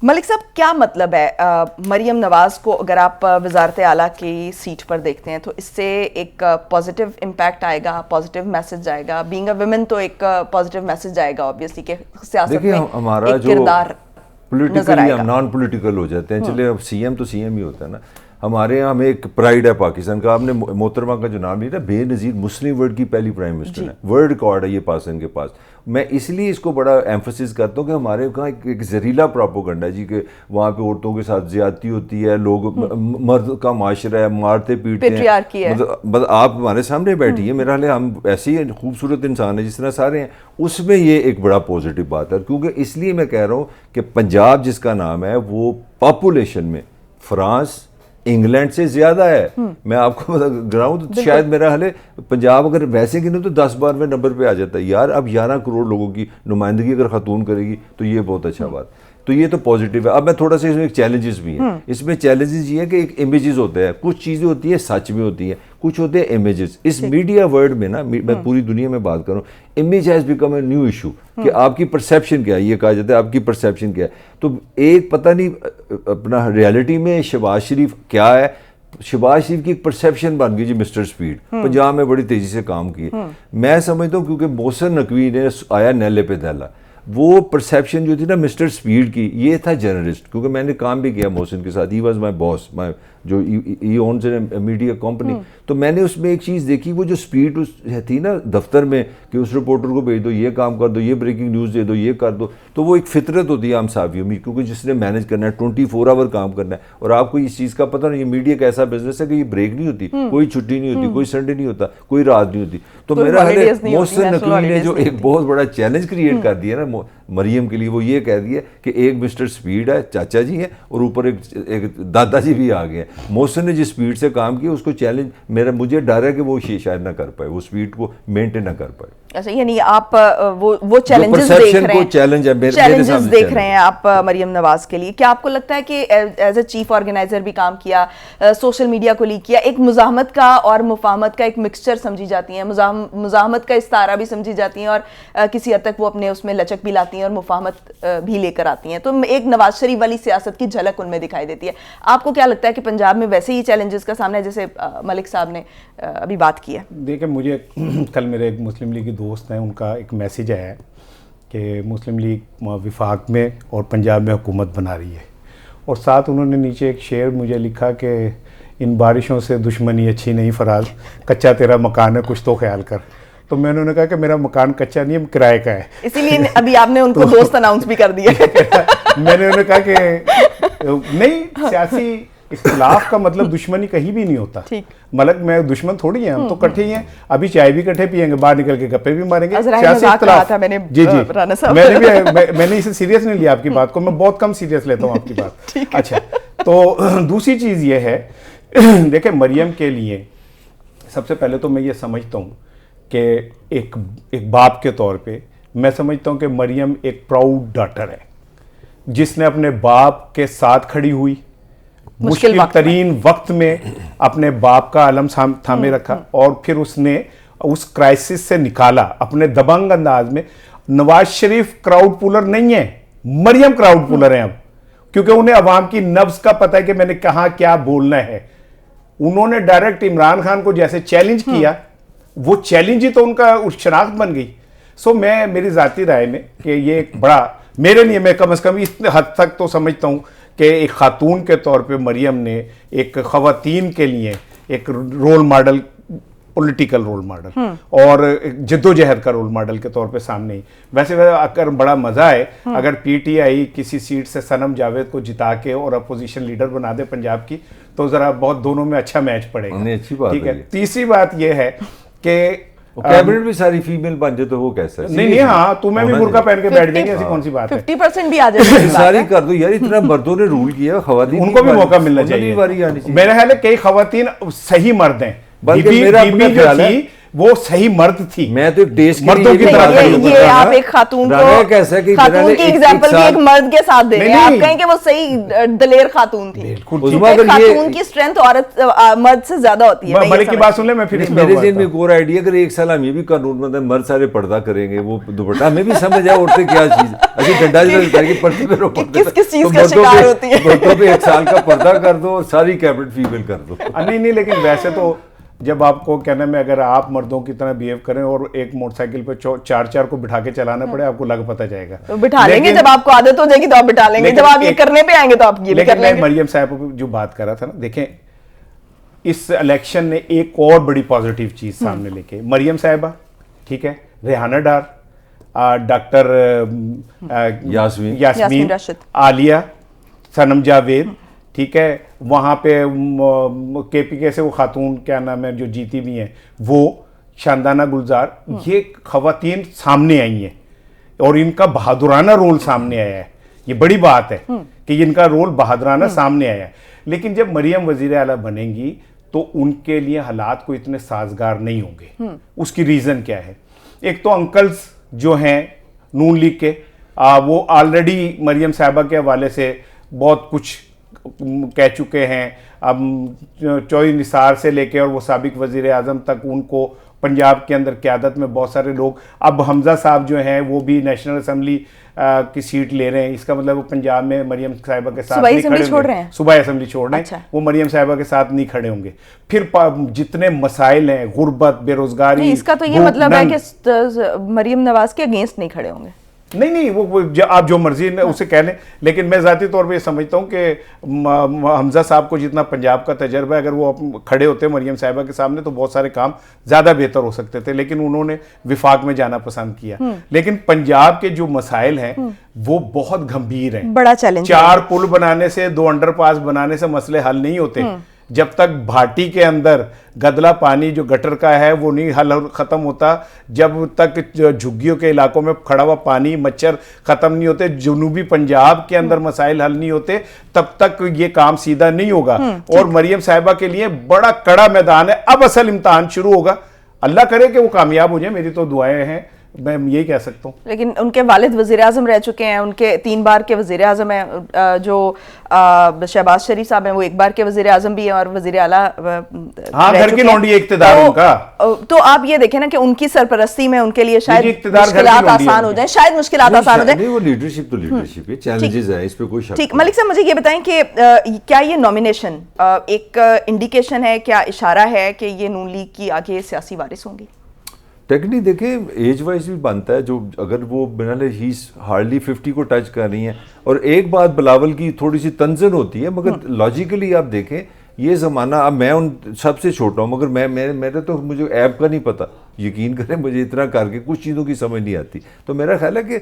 मलिक साहब, क्या मतलब है मरियम नवाज़ को अगर आप वज़ारत आला की सीट पर देखते हैं तो इससे एक पॉजिटिव इम्पैक्ट आएगा, पॉजिटिव मैसेज आएगा? बीइंग अ वुमेन तो एक पॉजिटिव मैसेज आएगा ऑब्वियसली कि सियासत में हमारा एक किरदार पॉलिटिकली हम नॉन पॉलिटिकल हो जाते हैं। चलिए अब सीएम तो सीएम ही होता है ना। हमारे यहाँ हमें एक प्राइड है पाकिस्तान का। आपने मोहतरमा का जो नाम लिया, बेनज़ीर मुस्लिम वर्ल्ड की पहली प्राइम मिनिस्टर है, वर्ल्ड रिकॉर्ड है ये पाकिस्तान के पास। मैं इसलिए इसको बड़ा एम्फोसिस करता हूँ कि हमारे यहाँ एक जहरीला प्रोपेगेंडा है जी कि वहाँ पे औरतों के साथ ज्यादती होती है, लोग मर्द का माशरा है, मारते पीटते हैं। मतलब आप हमारे सामने बैठी है, मेरा हाल हम ऐसे ही खूबसूरत इंसान है जिस तरह सारे हैं, उसमें ये एक बड़ा पॉजिटिव बात है। क्योंकि इसलिए मैं कह रहा हूँ कि पंजाब जिसका नाम है वो पॉपुलेशन में फ्रांस इंग्लैंड से ज्यादा है। मैं आपको बताऊं तो शायद मेरा हाल पंजाब अगर वैसे गिने तो 10-12वें नंबर पे आ जाता है यार। अब 11 करोड़ लोगों की नुमाइंदगी अगर खातून करेगी तो ये बहुत अच्छा बात। तो ये तो पॉजिटिव है। अब मैं थोड़ा सा इसमें चैलेंजेस भी हैं। इसमें चैलेंजेस ये है कि एक इमेजेस होते हैं, कुछ चीज़ें होती है सच में होती हैं, कुछ होते हैं इमेजेस। इस मीडिया वर्ल्ड में ना, मैं पूरी दुनिया में बात करूँ, image has become a new issue कि आपकी परसेप्शन क्या है, ये कहा जाता है आपकी परसेप्शन क्या है। तो एक पता नहीं अपना रियलिटी में शहबाज शरीफ क्या है। शहबाज शरीफ की एक परसेप्शन बन गई जी मिस्टर स्पीड, पंजाब में बड़ी तेजी से काम किए। मैं समझता हूँ क्योंकि मोहसिन नकवी ने आया नैले पे दैला, वो परसेप्शन जो थी ना मिस्टर स्पीड की, ये था जर्नलिस्ट। क्योंकि मैंने काम भी किया मोहसिन के साथ, ही वॉज माई बॉस, माई जो ही ओन्स ए मीडिया कंपनी। तो मैंने उसमें एक चीज़ देखी, वो जो स्पीड थी ना दफ्तर में कि उस रिपोर्टर को भेज दो, ये काम कर दो, ये ब्रेकिंग न्यूज़ दे दो, ये कर दो। तो वो एक फितरत होती है आम साफियों में, क्योंकि जिसने मैनेज करना है 24 आवर काम करना है। और आपको इस चीज़ का पता नहीं, ये मीडिया का ऐसा बिजनेस है कि ये ब्रेक नहीं होती, कोई छुट्टी नहीं होती, कोई संडे नहीं होता, कोई रात नहीं होती। तो मेरा मोहसिन नकवी ने जो एक बहुत बड़ा चैलेंज क्रिएट कर दिया ना मरियम के लिए, वो ये कह दिया कि एक मिस्टर स्पीड है, चाचा जी हैं, और ऊपर एक दादाजी भी आ गए। मोहसिन ने जिस स्पीड से काम किया उसको चैलेंज, मुझे डर है कि वो शायद ना कर पाए, वो स्पीड को मेंटेन ना कर पाए। अच्छा, यानी आप वो चैलेंजेस देख रहे हैं, चैलेंजेस देख रहे हैं आप मरियम नवाज के लिए। क्या आपको लगता है कि एज ए चीफ ऑर्गेनाइजर भी काम किया, सोशल मीडिया को लीक किया, एक मुजाहमत का और मुफाहमत का एक मिक्सचर समझी जाती है, मुजाहमत का इस्तारा भी समझी जाती हैं, और किसी हद तक वो अपने उसमें लचक भी लाती हैं और मुफाहमत भी लेकर आती हैं, तो एक नवाज शरीफ वाली सियासत की झलक उनमें दिखाई देती है। आपको क्या लगता है कि पंजाब में वैसे ही चैलेंजेस का सामना है जैसे मलिक साहब ने अभी बात की है? देखिए, मुझे कल मेरे एक मुस्लिम लीग के दोस्त हैं, उनका एक मैसेज आया है कि मुस्लिम लीग विफाक में और पंजाब में हुकूमत बना रही है, और साथ उन्होंने नीचे एक शेर मुझे लिखा कि इन बारिशों से दुश्मनी अच्छी नहीं फराज, कच्चा तेरा मकान है कुछ तो ख्याल कर। तो मैंने उन्हें कहा कि मेरा मकान कच्चा नहीं है, किराए का है। इसीलिए अभी आपने उनको दोस्त अनाउंस भी कर दिया। मैंने उन्हें कहा कि नहीं, सियासी इख्तिलाफ का मतलब दुश्मनी कहीं भी नहीं होता। मतलब मैं दुश्मन थोड़ी है, हम तो इकट्ठे ही हैं। अभी चाय भी इकट्ठे पियेंगे, बाहर निकल के गप्पे भी मारेंगे। सियासी इख्तिलाफ था मैंने, जी मैंने इसे सीरियस नहीं लिया आपकी बात को, मैं बहुत कम सीरियस लेता हूँ आपकी बात। अच्छा, तो दूसरी चीज़ ये है, देखिए मरियम के लिए सबसे पहले तो मैं ये समझता हूँ कि एक बाप के तौर पे मैं समझता हूँ कि मरियम एक प्राउड डॉटर है, जिसने अपने बाप के साथ खड़ी हुई, मुश्किल तरीन वक्त में अपने बाप का अलम थामे रखा, और फिर उसने उस क्राइसिस से निकाला अपने दबंग अंदाज में। नवाज शरीफ क्राउड पुलर नहीं है, मरियम क्राउड पुलर है अब, क्योंकि उन्हें अवाम की नब्ज का पता है कि मैंने कहाँ क्या बोलना है। उन्होंने डायरेक्ट इमरान खान को जैसे चैलेंज किया, वो चैलेंज ही तो उनका उस शनाख्त बन गई। सो मैं मेरी जाती राय में कि ये एक बड़ा, मेरे लिए मैं कम से कम इस हद तक तो समझता हूँ कि एक खातून के तौर पे मरियम ने एक खवातीन के लिए एक role model, political role model और जद्दोजहद का रोल मॉडल के तौर पे सामने ही। वैसे अगर बड़ा मजा है अगर पीटीआई किसी सीट से सनम जावेद को जिता के और अपोजिशन लीडर बना दे पंजाब की, तो जरा बहुत दोनों में अच्छा मैच पड़ेगा। अच्छी बात ठीक है। है। तीसरी बात यह है कि कैबिनेट भी सारी फीमेल बन जाए तो वो कैसा है? नहीं, हाँ, तुम्हें भी बुर्का पहन के बैठ जाएंगे, ऐसी कौन सी बात है? 50% भी आ जाए सारी कर दो यार, इतना मर्दों ने रूल किया, खवातीन उनको भी मौका मिलना उन्हें भी चाहिए। बारी आनी चाहिए। मेरा ख्याल है कई खवातीन सही मर्द हैं, बल्कि बीबी मेरा बीबी अपना जो ख्याल है, थी वो सही मर्द थी। मैं तो एक टेस्ट मर्दों की तरह ये, खड़ी ये आप एक खातून को, खातून की एग्जांपल भी एक मर्द के साथ दे रहे हैं। आप कहें कि वो सही दलेर खातून थी। एक खातून की स्ट्रेंथ औरत मर्द से ज्यादा होती है। मलिक की बात सुन ले, मैं फिर मेरे जेन में एक और आइडिया, अगर एक साल हम ये भी कानून बंद है, मर्द सारे पर्दा करेंगे, वो दुपट्टा हमें भी समझ आए औरतें क्या चीज, अच्छा डंडा करके पर्दे पे रोक, किस चीज का शिकार होती है। मर्दों पे एक साल का पर्दा कर दो और सारी कैबिनेट फीमेल कर दो। नहीं, लेकिन वैसे तो जब आपको कहने में अगर आप मर्दों की तरह बिहेव करें और एक मोटरसाइकिल पे चार को बिठा के चलाना पड़े, आपको लग पता जाएगा। तो बिठा लेंगे, जब आपको आदत हो जाएगी तो आप बिठा लेंगे, जब आप ये करने पे आएंगे तो आप ये भी कर लेंगे। मरियम साहब जो बात कर रहा था ना, देखें इस इलेक्शन ने एक और बड़ी पॉजिटिव चीज सामने लेके, मरियम साहिबा, ठीक है, रेहाना डार, डॉक्टर यास्मीन राशिद, आलिया, सनम जावेद, ठीक है, वहाँ पे केपीके से वो खातून क्या नाम है जो जीती भी हैं, वो शानदाना गुलजार, ये खवातीन सामने आई हैं और इनका बहादुराना रोल सामने आया है। ये बड़ी बात है कि इनका रोल बहादुराना सामने आया है। लेकिन जब मरियम वजीर आला बनेंगी तो उनके लिए हालात को इतने साजगार नहीं होंगे। उसकी रीज़न क्या है? एक तो अंकल्स जो हैं नून लीग के, वो ऑलरेडी मरियम साहिबा के हवाले से बहुत कुछ कह चुके हैं। अब चौधरी निसार से लेके और वो साबिक वजीर आज़म तक, उनको पंजाब के अंदर क़यादत में बहुत सारे लोग, अब हमजा साहब जो हैं वो भी नेशनल असेंबली की सीट ले रहे हैं। इसका मतलब वो पंजाब में मरियम साहिबा के साथ नहीं खड़े होंगे, सूबाई असेंबली छोड़ रहे हैं। अच्छा। वो मरियम साहिबा के साथ नहीं खड़े होंगे। फिर जितने मसाइल हैं, गुर्बत, बेरोजगारी, इसका तो ये मतलब है कि मरियम नवाज के अगेंस्ट नहीं खड़े होंगे। नहीं, वो आप जो मर्जी उसे कह लें, लेकिन मैं ज़ाती तौर पे ये समझता हूँ कि हमजा साहब को जितना पंजाब का तजर्बा है, अगर वो खड़े होते मरियम साहिबा के सामने तो बहुत सारे काम ज़्यादा बेहतर हो सकते थे, लेकिन उन्होंने विफाक में जाना पसंद किया। लेकिन पंजाब के जो मसाइल हैं वो बहुत गंभीर हैं, बड़ा चैलेंज। 4 पुल बनाने से, 2 अंडरपास बनाने से मसले हल नहीं होते। जब तक भाटी के अंदर गदला पानी जो गटर का है वो नहीं हल ख़त्म होता, जब तक झुग्गियों के इलाकों में खड़ा हुआ पानी, मच्छर ख़त्म नहीं होते, जनूबी पंजाब के अंदर मसाइल हल नहीं होते, तब तक ये काम सीधा नहीं होगा। और मरियम साहिबा के लिए बड़ा कड़ा मैदान है। अब असल इम्तहान शुरू होगा। अल्लाह करे कि वो कामयाब हो जाए, मेरी तो दुआएं हैं, मैं यही कह सकता हूँ। लेकिन उनके वालिद वज़ीर आज़म रह चुके हैं, उनके 3 बार के वज़ीर आज़म हैं, जो शहबाज शरीफ साहब हैं वो 1 बार के वज़ीर आज़म भी हैं और वज़ीर आला घर की लौंडी इक़्तिदार उनका। तो आप ये देखें ना कि उनकी सरपरस्ती में उनके लिए शायद मुश्किलात आसान हो जाए, शायद मुश्किलात आसान हो जाए। वो लीडरशिप तो लीडरशिप है, चैलेंजेस है, इस पे कोई शक नहीं। ठीक, मलिक साहब मुझे ये बताएं कि क्या ये नॉमिनेशन एक इंडिकेशन है, क्या इशारा है कि ये नून लीग की आगे सियासी वारिस होंगी? टेक्निक देखें, एज वाइज भी बनता है, जो अगर वो बिना ही हार्डली 50 को टच कर रही हैं। और एक बात बिलावल की थोड़ी सी तंजन होती है, मगर लॉजिकली आप देखें ये ज़माना, अब मैं उन सबसे छोटा हूँ, मगर मेरे तो मुझे ऐप का नहीं पता, यकीन करें, मुझे इतना करके कुछ चीज़ों की समझ नहीं आती। तो मेरा ख्याल है कि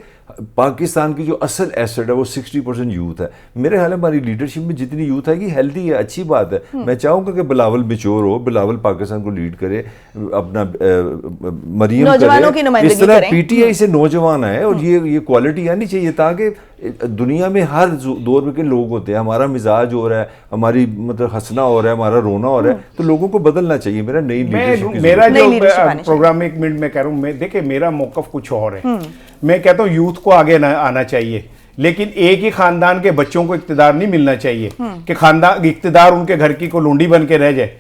पाकिस्तान की जो असल एसेट है वो 60% यूथ है। मेरे ख्याल है हमारी लीडरशिप में जितनी यूथ है कि हेल्दी है, अच्छी बात है। मैं चाहूँगा कि बिलावल मैच्योर हो, बिलावल पाकिस्तान को लीड करे, अपना मरियम करे, इस तरह पीटीआई से नौजवान आए और ये क्वालिटी आनी चाहिए, ताकि दुनिया में हर दौर के लोग होते हैं, हमारा मिजाज हो रहा है, हमारी मतलब हंसना हो रहा है, हमारा रोना हो रहा है, तो लोगों को बदलना चाहिए। मेरा नई प्रोग्राम में 1 मिनट में कह रहा हूँ, देखिए मेरा मौकफ कुछ और है। मैं कहता हूँ यूथ को आगे आना चाहिए, लेकिन एक ही खानदान के बच्चों को इक्तिदार नहीं मिलना चाहिए कि खानदान इक्तिदार उनके घर की कोलुंडी बन के रह जाए।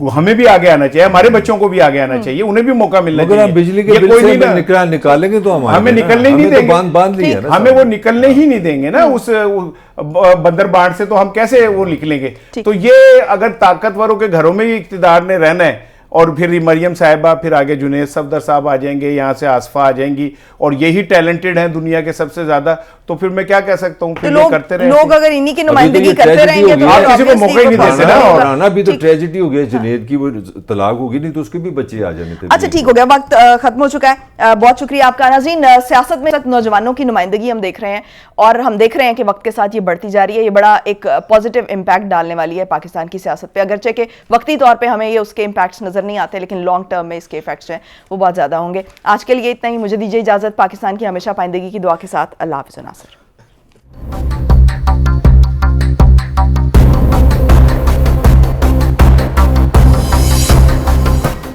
हमें भी आगे आना चाहिए, हमारे बच्चों को भी आगे आना चाहिए, उन्हें भी मौका मिलना चाहिए। बिजली के बिल से निकालेंगे तो हमें निकलने ही नहीं देंगे, बांध लिया ना, हमें वो निकलने ही नहीं देंगे ना उस बंदर बाढ़ से, तो हम कैसे वो निकलेंगे? तो ये अगर ताकतवरों के घरों में ही इक्तिदार ने रहना है और फिर मरियम साहिबा, फिर आगे जुनेद सफदर साहब आ जाएंगे, यहाँ से आसफा आ जाएंगी, और यही टैलेंटेड हैं दुनिया के सबसे ज्यादा, तो फिर मैं क्या कह सकता हूँ, तो फिर ये करते रहे। लोग अगर इन्हीं की नुमाइंदगी ये करते tragedy रहेंगे होगी। तो आप फिर किसी को मौका ही नहीं obviously देते ना। होगा। राना भी तो ठीक। ट्रेजिडी हो गया, जुनेद की वो तलाक होगी नहीं तो उसके भी बच्चे आ जाने थे। अच्छा ठीक हो गया, वक्त खत्म हो चुका है। बहुत शुक्रिया आपका। नाज़रीन, सियासत में नौजवानों की नुमाइंदगी हम देख रहे हैं और हम देख रहे हैं कि वक्त के साथ ये बढ़ती जा रही है। ये बड़ा एक पॉजिटिव इम्पैक्ट डालने वाली है पाकिस्तान की सियासत पे, अगरचे के वक्ती तौर पे हमें ये उसके इम्पैक्ट्स नजर नहीं आते, लेकिन लॉन्ग टर्म में इसके इफेक्ट्स हैं वो बहुत ज़्यादा होंगे। आज के लिए इतना ही, मुझे दीजिए इजाज़त। पाकिस्तान की हमेशा पाइंदगी की दुआ के साथ। अल्लाह हाफ़िज़ नासिर।